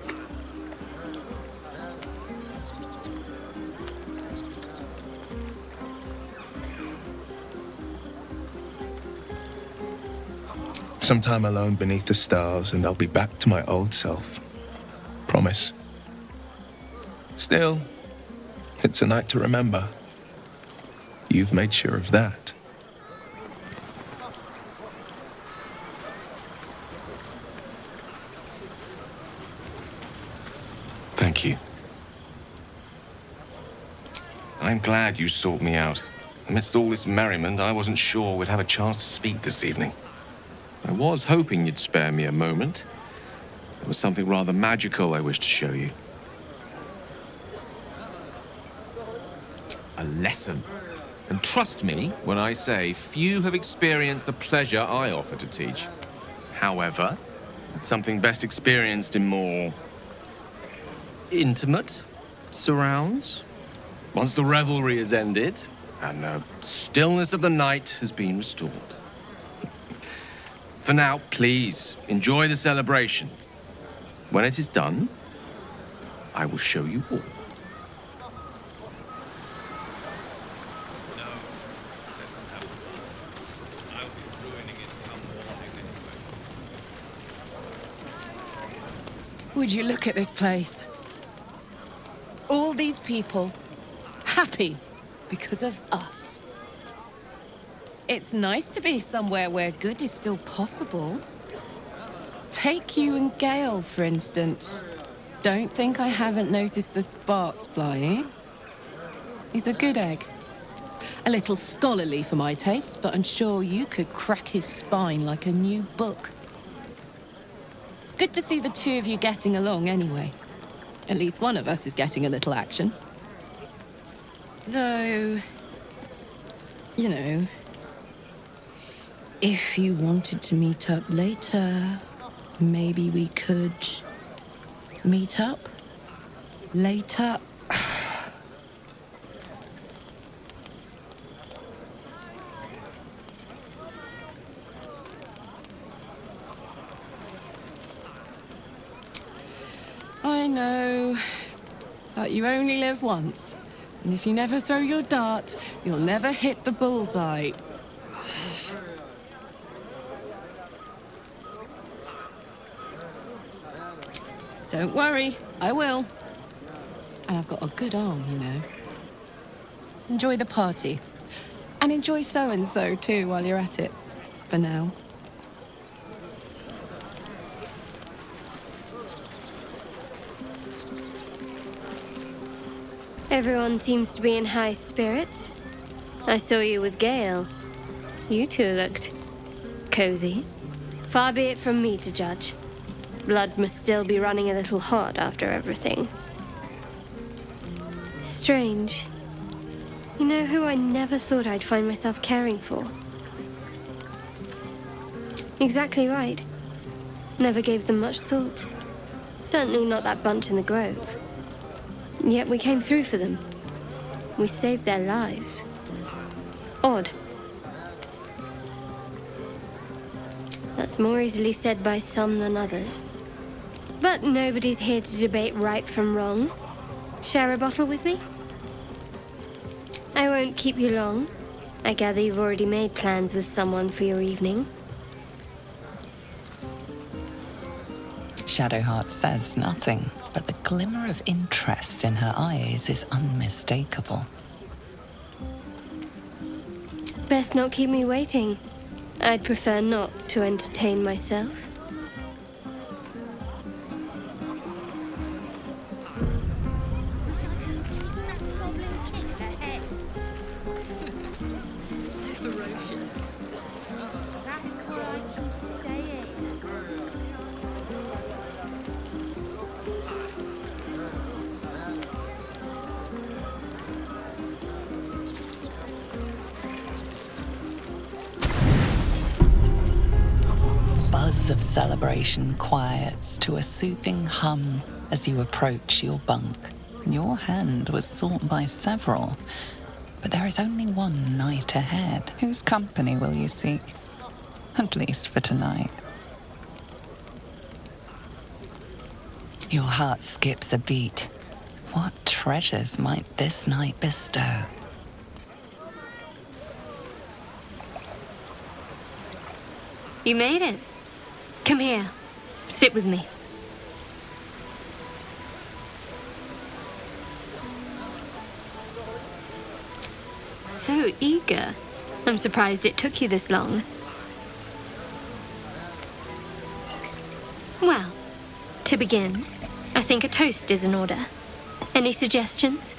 Some time alone beneath the stars, and I'll be back to my old self. Promise. Still, it's a night to remember. You've made sure of that. I'm glad you sought me out. Amidst all this merriment, I wasn't sure we'd have a chance to speak this evening. I was hoping you'd spare me a moment. There was something rather magical I wished to show you. A lesson. And trust me when I say few have experienced the pleasure I offer to teach. However, it's something best experienced in more intimate surrounds. Once the revelry is ended and the stillness of the night has been restored. For now, please enjoy the celebration. When it is done, I will show you all. Would you look at this place? All these people happy because of us. It's nice to be somewhere where good is still possible. Take you and Gale, for instance. Don't think I haven't noticed the sparks flying. He's a good egg. A little scholarly for my taste, but I'm sure you could crack his spine like a new book. Good to see the two of you getting along anyway. At least one of us is getting a little action. Though, you know, if you wanted to meet up later, maybe we could meet up later. I know, but you only live once. And if you never throw your dart, you'll never hit the bullseye. Don't worry, I will. And I've got a good arm, you know. Enjoy the party. And enjoy so-and-so too while you're at it. For now. Everyone seems to be in high spirits. I saw you with Gale. You two looked cozy. Far be it from me to judge. Blood must still be running a little hot after everything. Strange. You know who I never thought I'd find myself caring for? Exactly right. Never gave them much thought. Certainly not that bunch in the grove. Yet we came through for them. We saved their lives. Odd. That's more easily said by some than others. But nobody's here to debate right from wrong. Share a bottle with me? I won't keep you long. I gather you've already made plans with someone for your evening. Shadowheart says nothing, but the glimmer of interest in her eyes is unmistakable. Best not keep me waiting. I'd prefer not to entertain myself. So ferocious. That's what I keep saying. Buzz of celebration quiets to a soothing hum as you approach your bunk. Your hand was sought by several, but there is only one night ahead. Whose company will you seek? At least for tonight. Your heart skips a beat. What treasures might this night bestow? You made it. Come here. Sit with me. So eager. I'm surprised it took you this long. Well, to begin, I think a toast is in order. Any suggestions?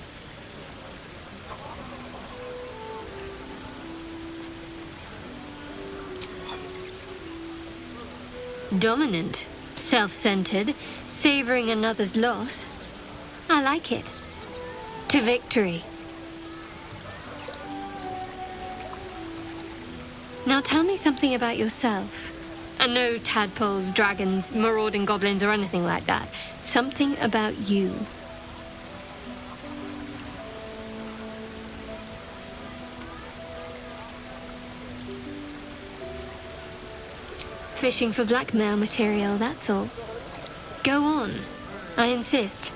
Dominant, self-centered, savoring another's loss. I like it. To victory. Now tell me something about yourself. And no tadpoles, dragons, marauding goblins, or anything like that. Something about you. Fishing for blackmail material, that's all. Go on. I insist.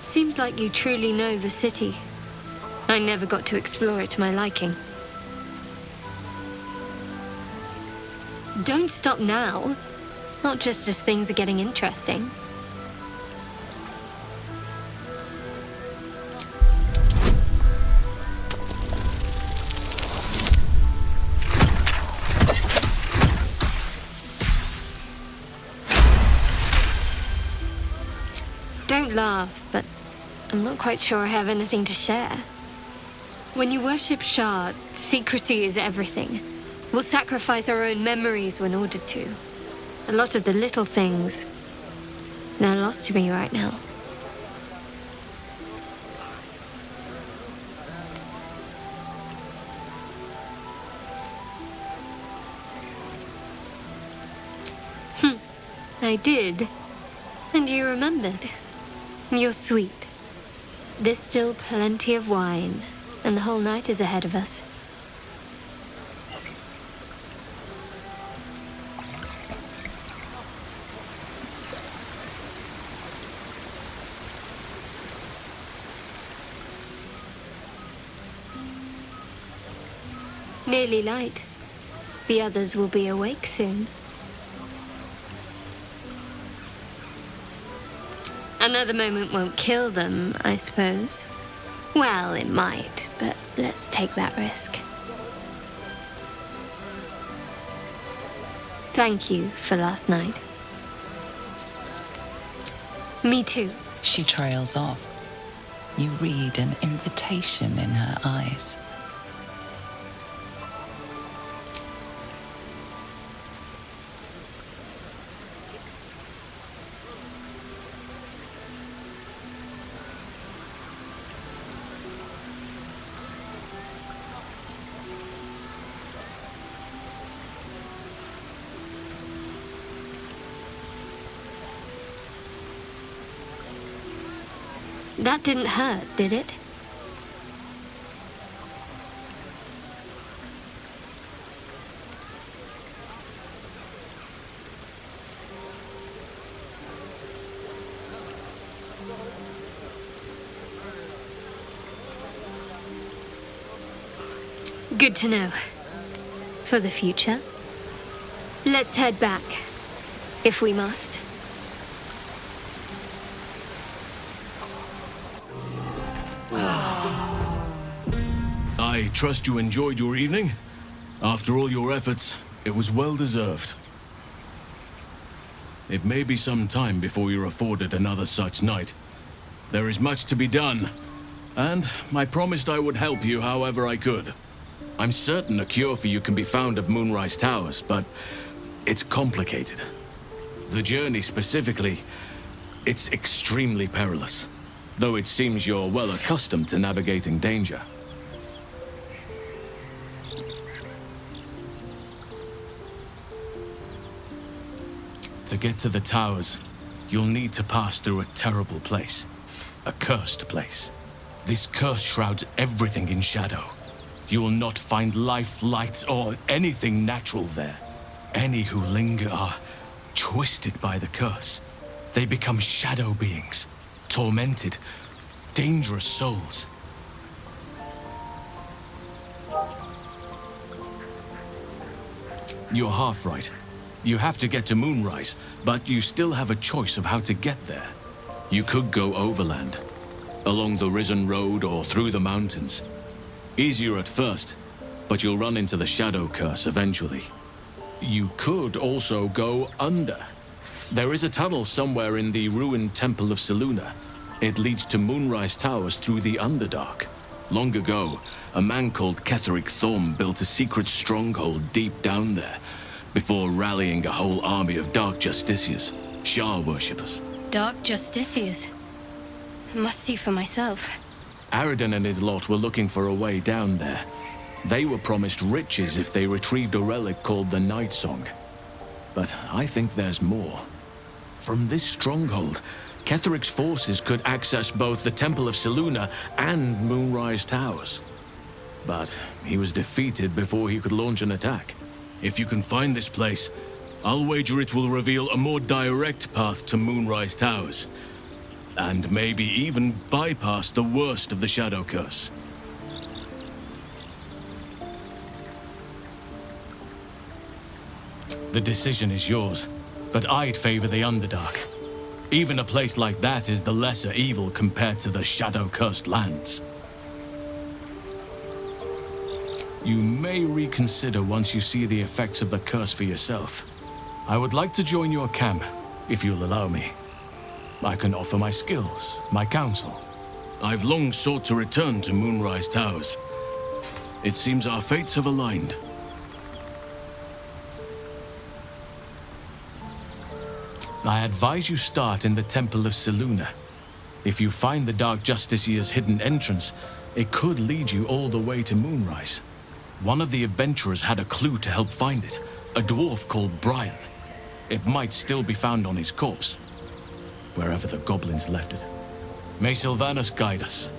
Seems like you truly know the city. I never got to explore it to my liking. Don't stop now. Not just as things are getting interesting. Don't laugh, but I'm not quite sure I have anything to share. When you worship Shard, secrecy is everything. We'll sacrifice our own memories when ordered to. A lot of the little things, they're lost to me right now. I did. And you remembered. You're sweet. There's still plenty of wine, and the whole night is ahead of us. Nearly light. The others will be awake soon. Another moment won't kill them, I suppose. Well, it might, but let's take that risk. Thank you for last night. Me too. She trails off. You read an invitation in her eyes. That didn't hurt, did it? Good to know. For the future. Let's head back, if we must. I trust you enjoyed your evening. After all your efforts, it was well deserved. It may be some time before you're afforded another such night. There is much to be done, and I promised I would help you however I could. I'm certain a cure for you can be found at Moonrise Towers, but it's complicated. The journey specifically, it's extremely perilous, though it seems you're well accustomed to navigating danger. To get to the towers, you'll need to pass through a terrible place. A cursed place. This curse shrouds everything in shadow. You will not find life, light, or anything natural there. Any who linger are twisted by the curse. They become shadow beings, tormented, dangerous souls. You're half right. You have to get to Moonrise, but you still have a choice of how to get there. You could go overland, along the Risen Road or through the mountains. Easier at first, but you'll run into the Shadow Curse eventually. You could also go under. There is a tunnel somewhere in the ruined Temple of Selûne. It leads to Moonrise Towers through the Underdark. Long ago, a man called Ketheric Thorm built a secret stronghold deep down there, before rallying a whole army of Dark Justiciars, Shah worshippers. Dark Justiciars. Must see for myself. Aradin and his lot were looking for a way down there. They were promised riches if they retrieved a relic called the Night Song. But I think there's more. From this stronghold, Ketheric's forces could access both the Temple of Selûne and Moonrise Towers. But he was defeated before he could launch an attack. If you can find this place, I'll wager it will reveal a more direct path to Moonrise Towers. And maybe even bypass the worst of the Shadow Curse. The decision is yours, but I'd favor the Underdark. Even a place like that is the lesser evil compared to the Shadow-cursed lands. You may reconsider once you see the effects of the curse for yourself. I would like to join your camp, if you'll allow me. I can offer my skills, my counsel. I've long sought to return to Moonrise Towers. It seems our fates have aligned. I advise you start in the Temple of Selûne. If you find the Dark Justiciar's hidden entrance, it could lead you all the way to Moonrise. One of the adventurers had a clue to help find it, a dwarf called Brian. It might still be found on his corpse, wherever the goblins left it. May Sylvanus guide us.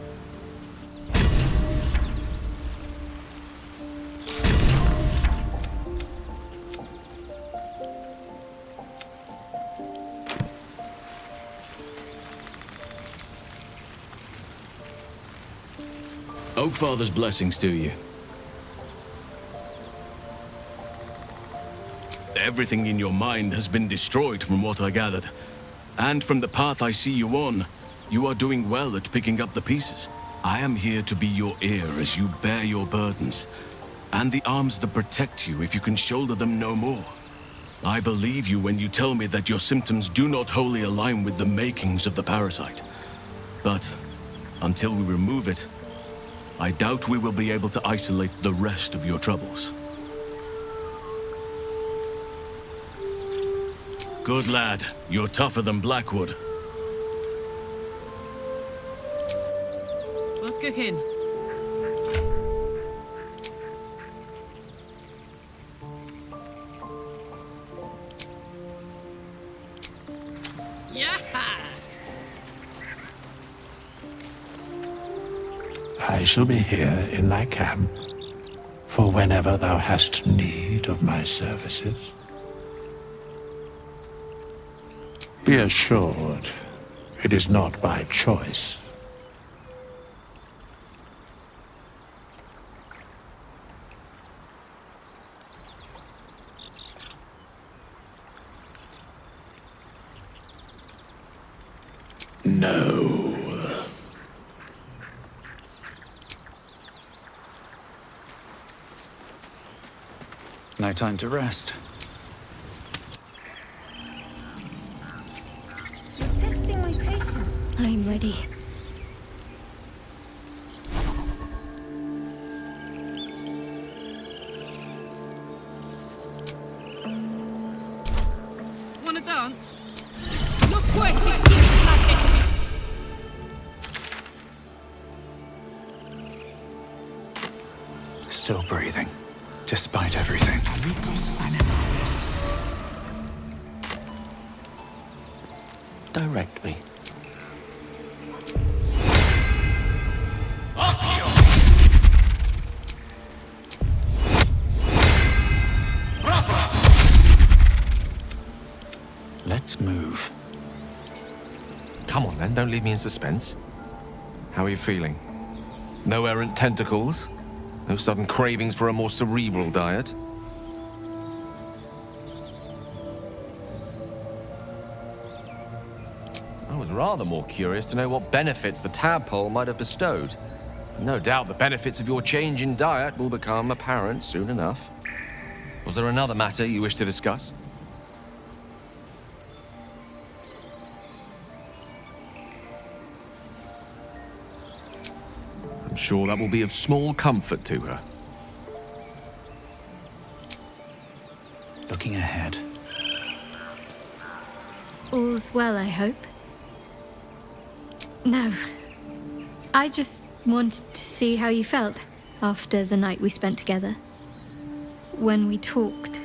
Oakfather's blessings to you. Everything in your mind has been destroyed from what I gathered. And from the path I see you on, you are doing well at picking up the pieces. I am here to be your ear as you bear your burdens, and the arms that protect you if you can shoulder them no more. I believe you when you tell me that your symptoms do not wholly align with the makings of the parasite. But until we remove it, I doubt we will be able to isolate the rest of your troubles. Good lad, you're tougher than Blackwood. What's cooking? Yeah! I shall be here in thy camp, for whenever thou hast need of my services. Be assured, it is not by choice. No. No time to rest. You're testing my patience. I'm ready. Wanna dance? Look where he is! Still breathing, despite everything. Direct me. Let's move. Come on then, don't leave me in suspense. How are you feeling? No errant tentacles? No sudden cravings for a more cerebral diet? I was rather more curious to know what benefits the tadpole might have bestowed. No doubt the benefits of your change in diet will become apparent soon enough. Was there another matter you wish to discuss? sure that will be of small comfort to her. Looking ahead. All's well, I hope. No. I just wanted to see how you felt after the night we spent together. When we talked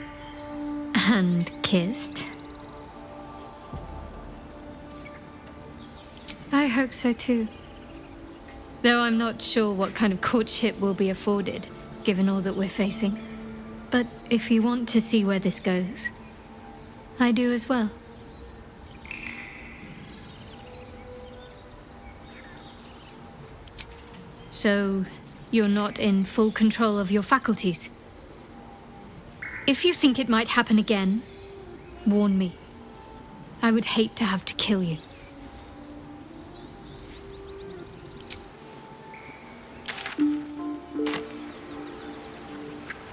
and kissed. I hope so too. Though I'm not sure what kind of courtship we'll be afforded, given all that we're facing. But if you want to see where this goes, I do as well. So, you're not in full control of your faculties? If you think it might happen again, warn me. I would hate to have to kill you.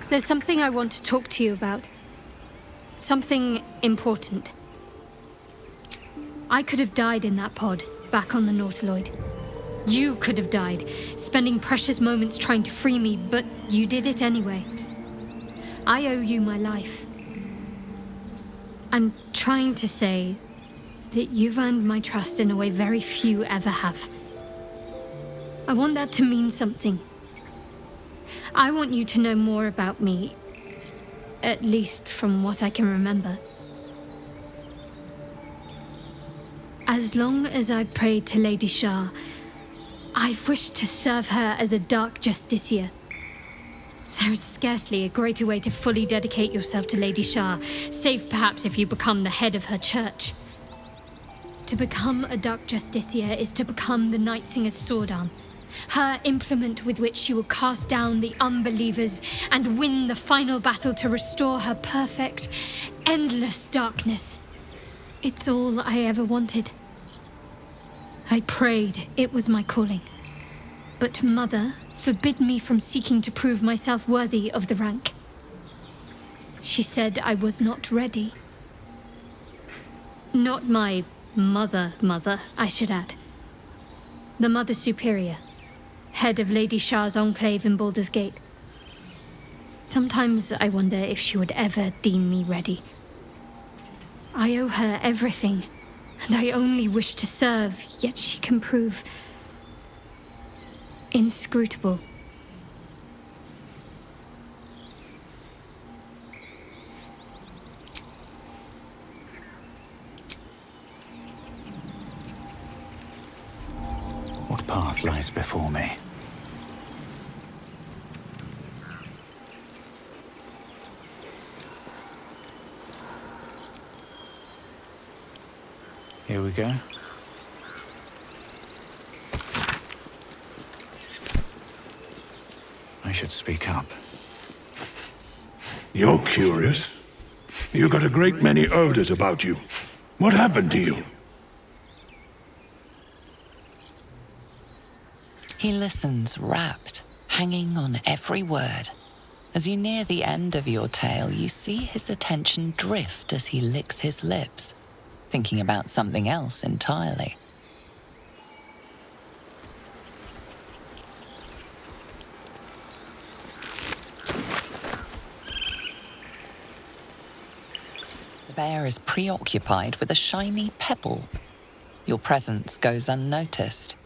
There's something I want to talk to you about. Something important. I could have died in that pod, back on the Nautiloid. You could have died, spending precious moments trying to free me, but you did it anyway. I owe you my life. I'm trying to say that you've earned my trust in a way very few ever have. I want that to mean something. I want you to know more about me, at least from what I can remember. As long as I've prayed to Lady Shah, I've wished to serve her as a Dark Justiciar. There is scarcely a greater way to fully dedicate yourself to Lady Shah, save perhaps if you become the head of her church. To become a Dark Justiciar is to become the Night Singer's sword arm, her implement with which she will cast down the unbelievers and win the final battle to restore her perfect, endless darkness. It's all I ever wanted. I prayed it was my calling. But Mother forbid me from seeking to prove myself worthy of the rank. She said I was not ready. Not my mother, I should add. The Mother Superior, head of Lady Shah's enclave in Baldur's Gate. Sometimes I wonder if she would ever deem me ready. I owe her everything, and I only wish to serve, yet she can prove inscrutable. What path lies before me? Here we go. I should speak up. You're curious. You got a great many odors about you. What happened to you? He listens, rapt, hanging on every word. As you near the end of your tale, you see his attention drift as he licks his lips, thinking about something else entirely. The bear is preoccupied with a shiny pebble. Your presence goes unnoticed.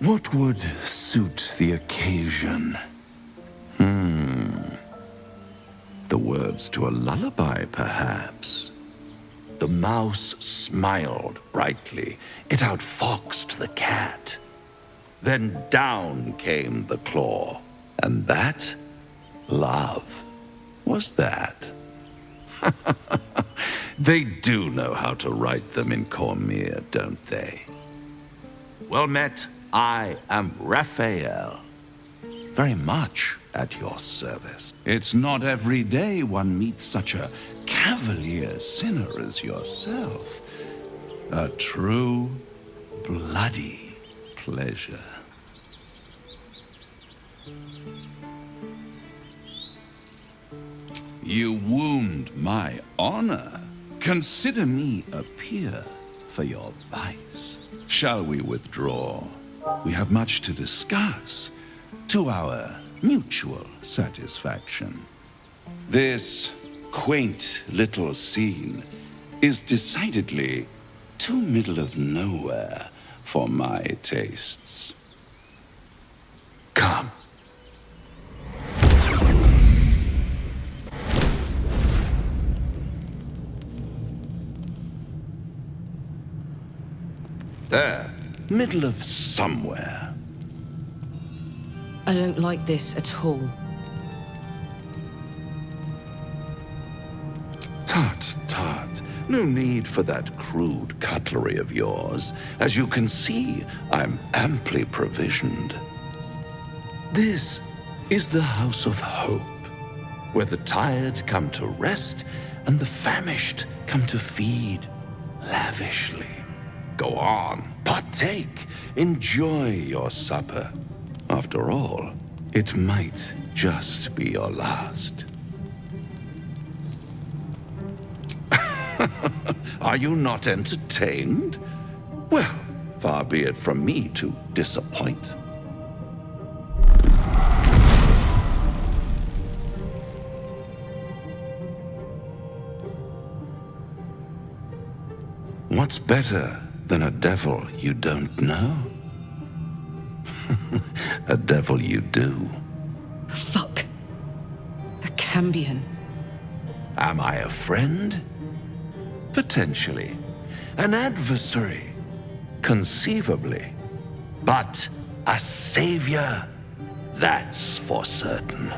What would suit the occasion? The words to a lullaby, perhaps. The mouse smiled brightly. It outfoxed the cat. Then down came the claw. And that? Love. Was that? They do know how to write them in Cormier, don't they? Well met. I am Raphael. Very much at your service. It's not every day one meets such a cavalier sinner as yourself. A true, bloody pleasure. You wound my honor. Consider me a peer for your vice. Shall we withdraw? We have much to discuss, to our mutual satisfaction. This quaint little scene is decidedly too middle of nowhere for my tastes. Come. There, middle of somewhere. I don't like this at all. Tut, tut. No need for that crude cutlery of yours. As you can see, I'm amply provisioned. This is the House of Hope, where the tired come to rest and the famished come to feed lavishly. Go on, partake, enjoy your supper. After all, it might just be your last. Are you not entertained? Well, far be it from me to disappoint. What's better than a devil you don't know? A devil you do. Fuck. A Cambion. Am I a friend? Potentially. An adversary? Conceivably. But a savior? That's for certain.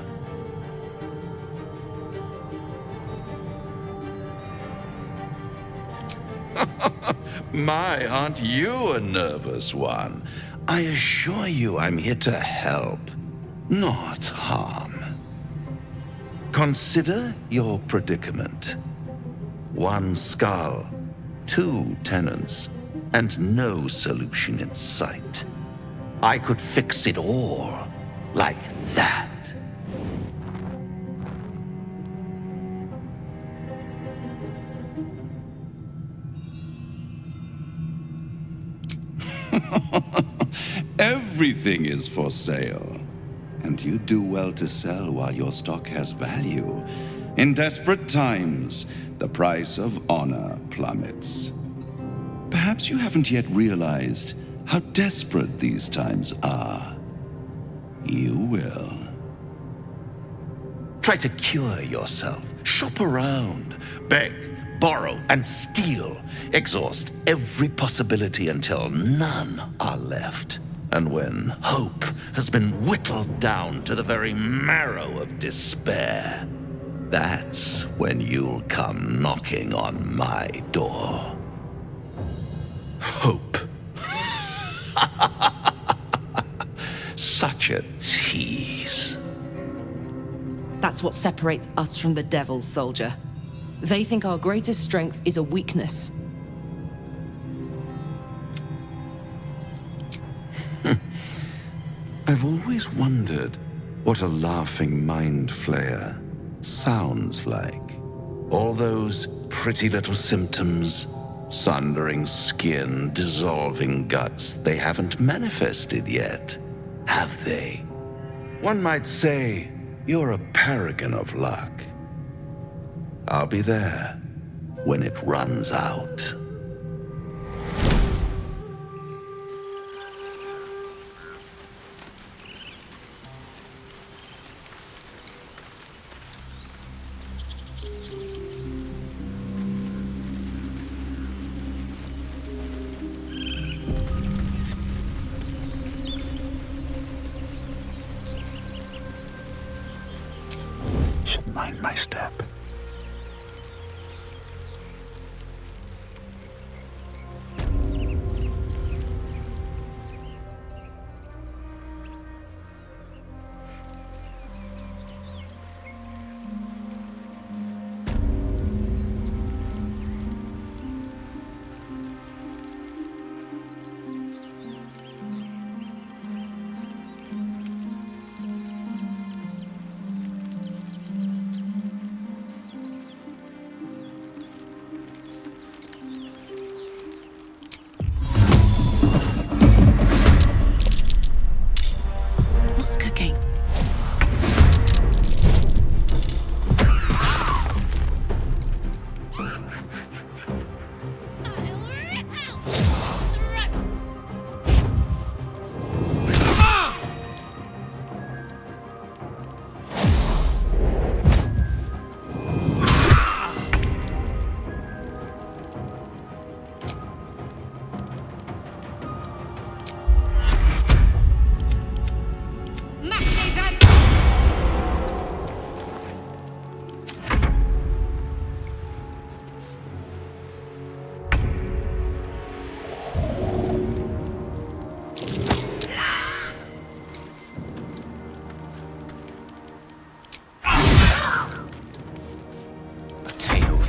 My, aren't you a nervous one? I assure you I'm here to help, not harm. Consider your predicament. One skull, 2 tenants, and no solution in sight. I could fix it all, like that. Everything is for sale. And you do well to sell while your stock has value. In desperate times, the price of honor plummets. Perhaps you haven't yet realized how desperate these times are. You will. Try to cure yourself. Shop around. Beg, borrow, and steal. Exhaust every possibility until none are left. And when hope has been whittled down to the very marrow of despair, that's when you'll come knocking on my door. Hope. Such a tease. That's what separates us from the devils, soldier. They think our greatest strength is a weakness. I've always wondered what a laughing mind flayer sounds like. All those pretty little symptoms, sundering skin, dissolving guts, they haven't manifested yet, have they? One might say you're a paragon of luck. I'll be there when it runs out. Should mind my step.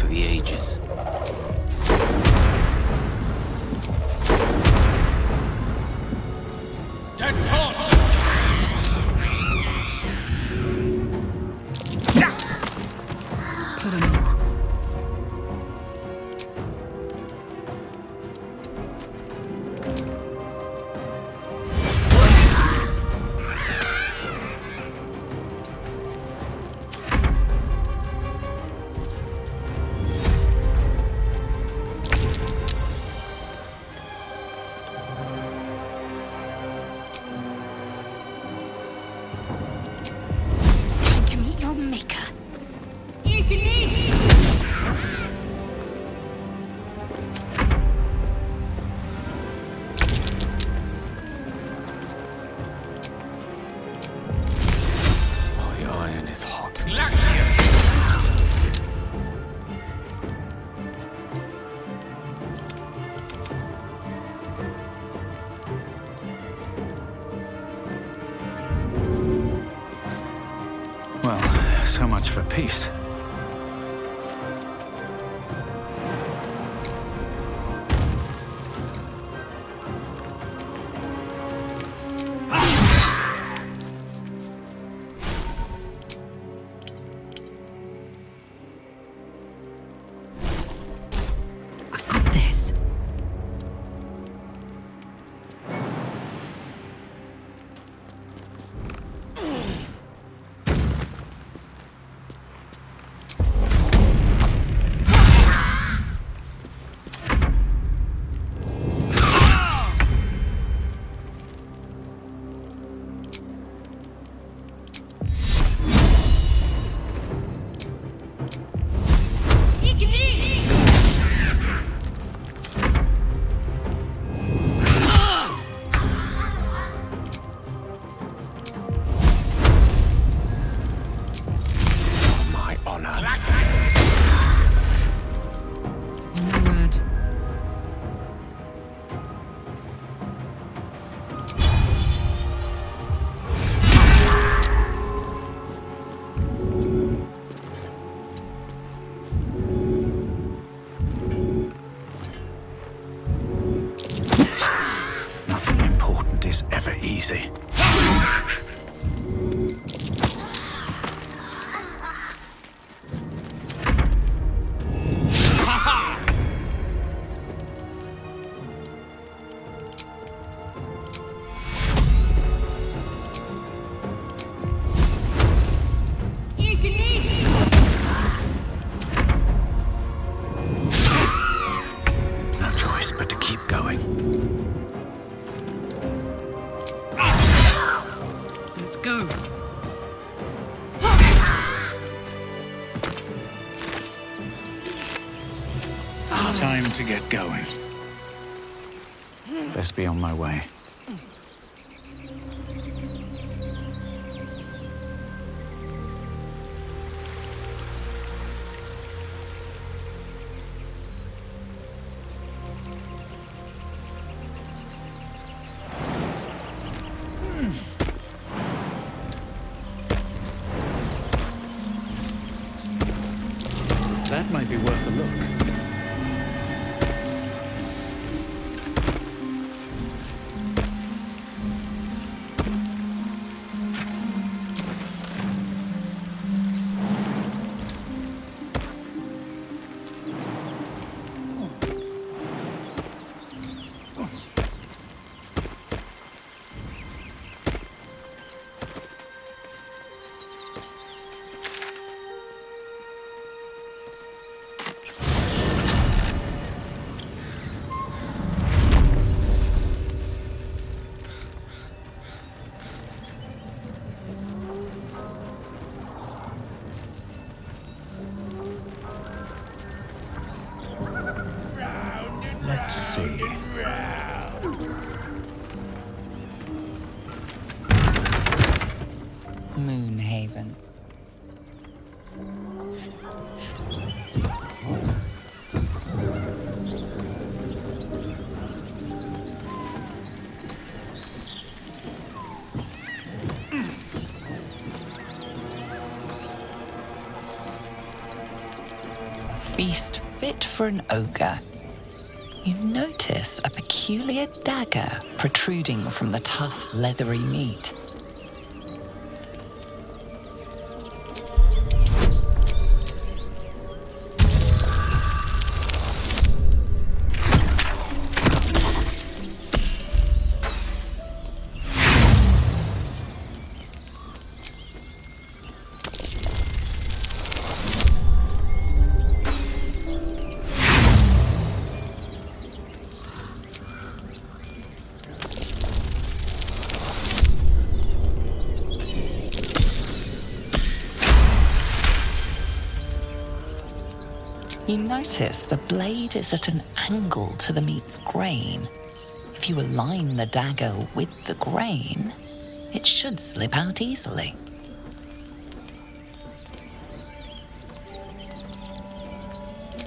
for the ages. Put him up. Time to meet your maker. My iron is hot. Well, so much for peace. This. My honor. No word. Nothing important is ever easy. No choice but to keep going. Let's go. Time to get going. Best be on my way. That might be worth a look. Let's see. Moonhaven. feast fit for an ogre. You notice a peculiar dagger protruding from the tough, leathery meat. You notice the blade is at an angle to the meat's grain. If you align the dagger with the grain, it should slip out easily.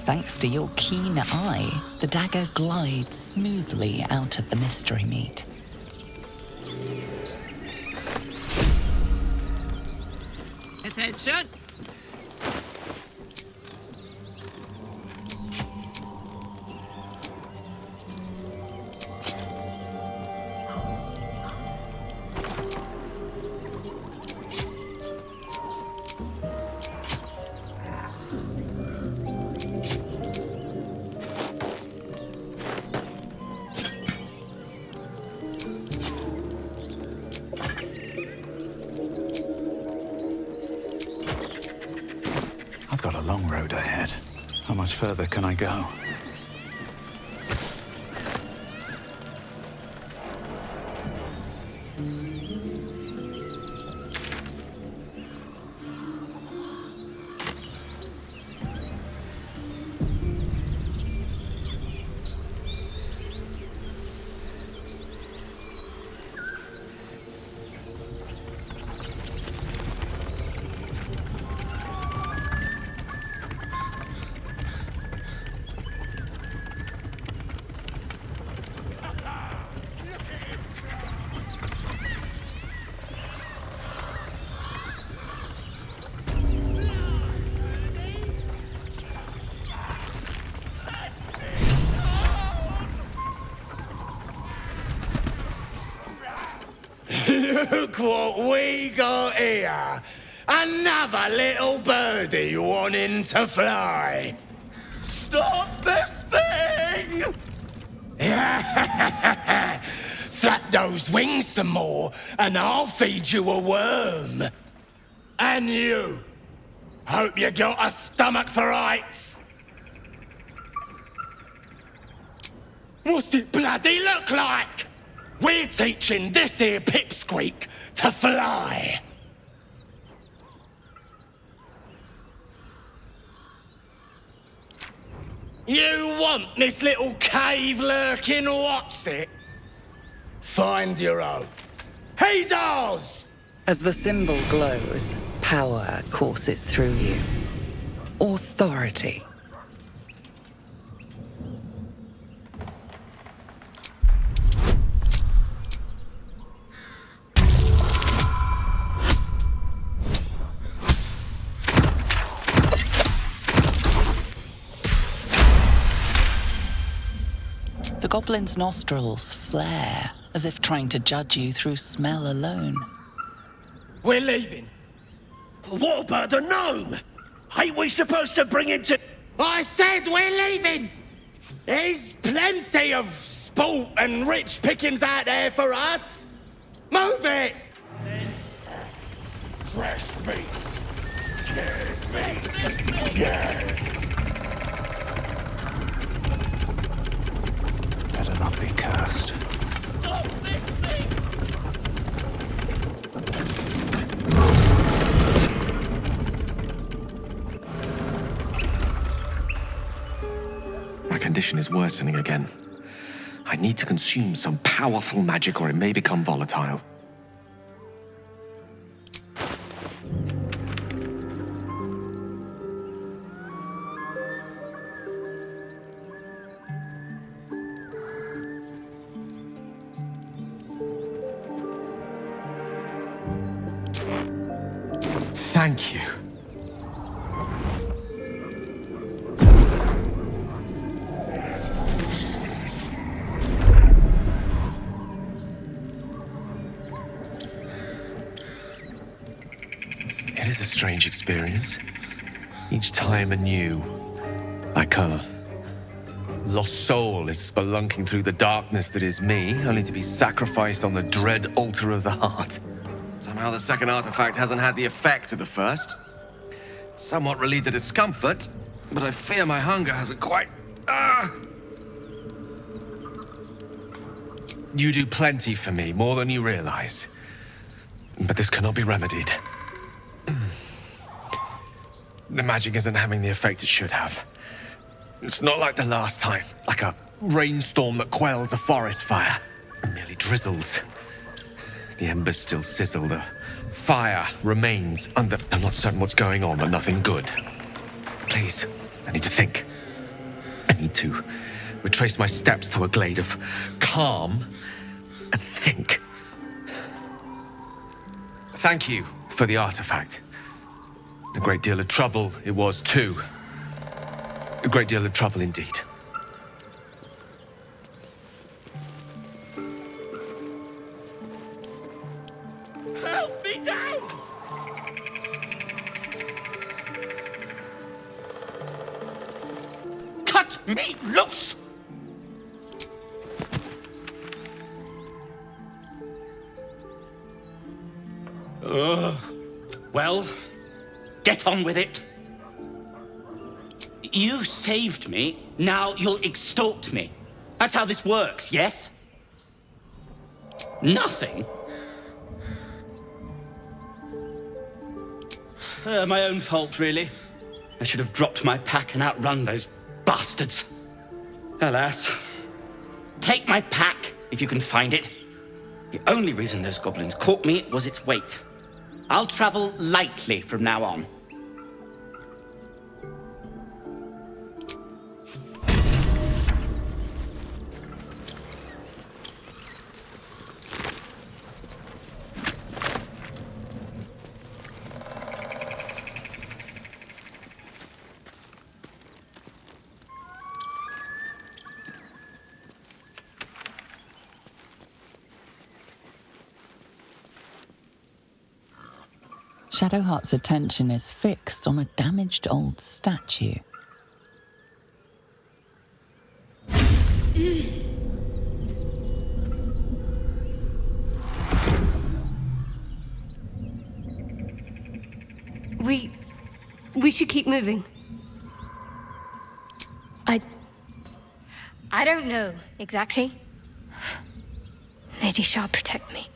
Thanks to your keen eye, the dagger glides smoothly out of the mystery meat. Attention! I've got a long road ahead. How much further can I go? Look what we got here! Another little birdie wanting to fly! Stop this thing! Flap those wings some more, and I'll feed you a worm. And you! Hope you got a stomach for heights! What's it bloody look like? We're teaching this here pipsqueak to fly. You want this little cave lurking what's it? Find your own. He's ours! As the symbol glows, power courses through you. Authority. The goblin's nostrils flare, as if trying to judge you through smell alone. We're leaving. What about the gnome? Ain't we supposed to bring him to... I said we're leaving! There's plenty of sport and rich pickings out there for us. Move it! Fresh meats. Scared meats. Yes. Better not be cursed. Stop this thing! My condition is worsening again. I need to consume some powerful magic or it may become volatile. Thank you. strange experience. Each time anew, like a lost soul is spelunking through the darkness that is me, only to be sacrificed on the dread altar of the heart. Somehow the second artifact hasn't had the effect of the first. It's somewhat relieved the discomfort, but I fear my hunger hasn't quite... You do plenty for me, more than you realize. But this cannot be remedied. The magic isn't having the effect it should have. It's not like the last time, like a rainstorm that quells a forest fire. It merely drizzles. The embers still sizzle, the fire remains under... I'm not certain what's going on, but nothing good. Please, I need to think. I need to retrace my steps to a glade of calm and think. Thank you for the artifact. A great deal of trouble it was, too. A great deal of trouble indeed. Help me down! Cut me loose! Well, get on with it. You saved me, now you'll extort me. That's how this works, yes? Nothing? My own fault, really. I should have dropped my pack and outrun those bastards. Alas. Take my pack, if you can find it. The only reason those goblins caught me was its weight. I'll travel lightly from now on. Shadowheart's attention is fixed on a damaged old statue. We should keep moving. I don't know exactly. Lady Shah, protect me.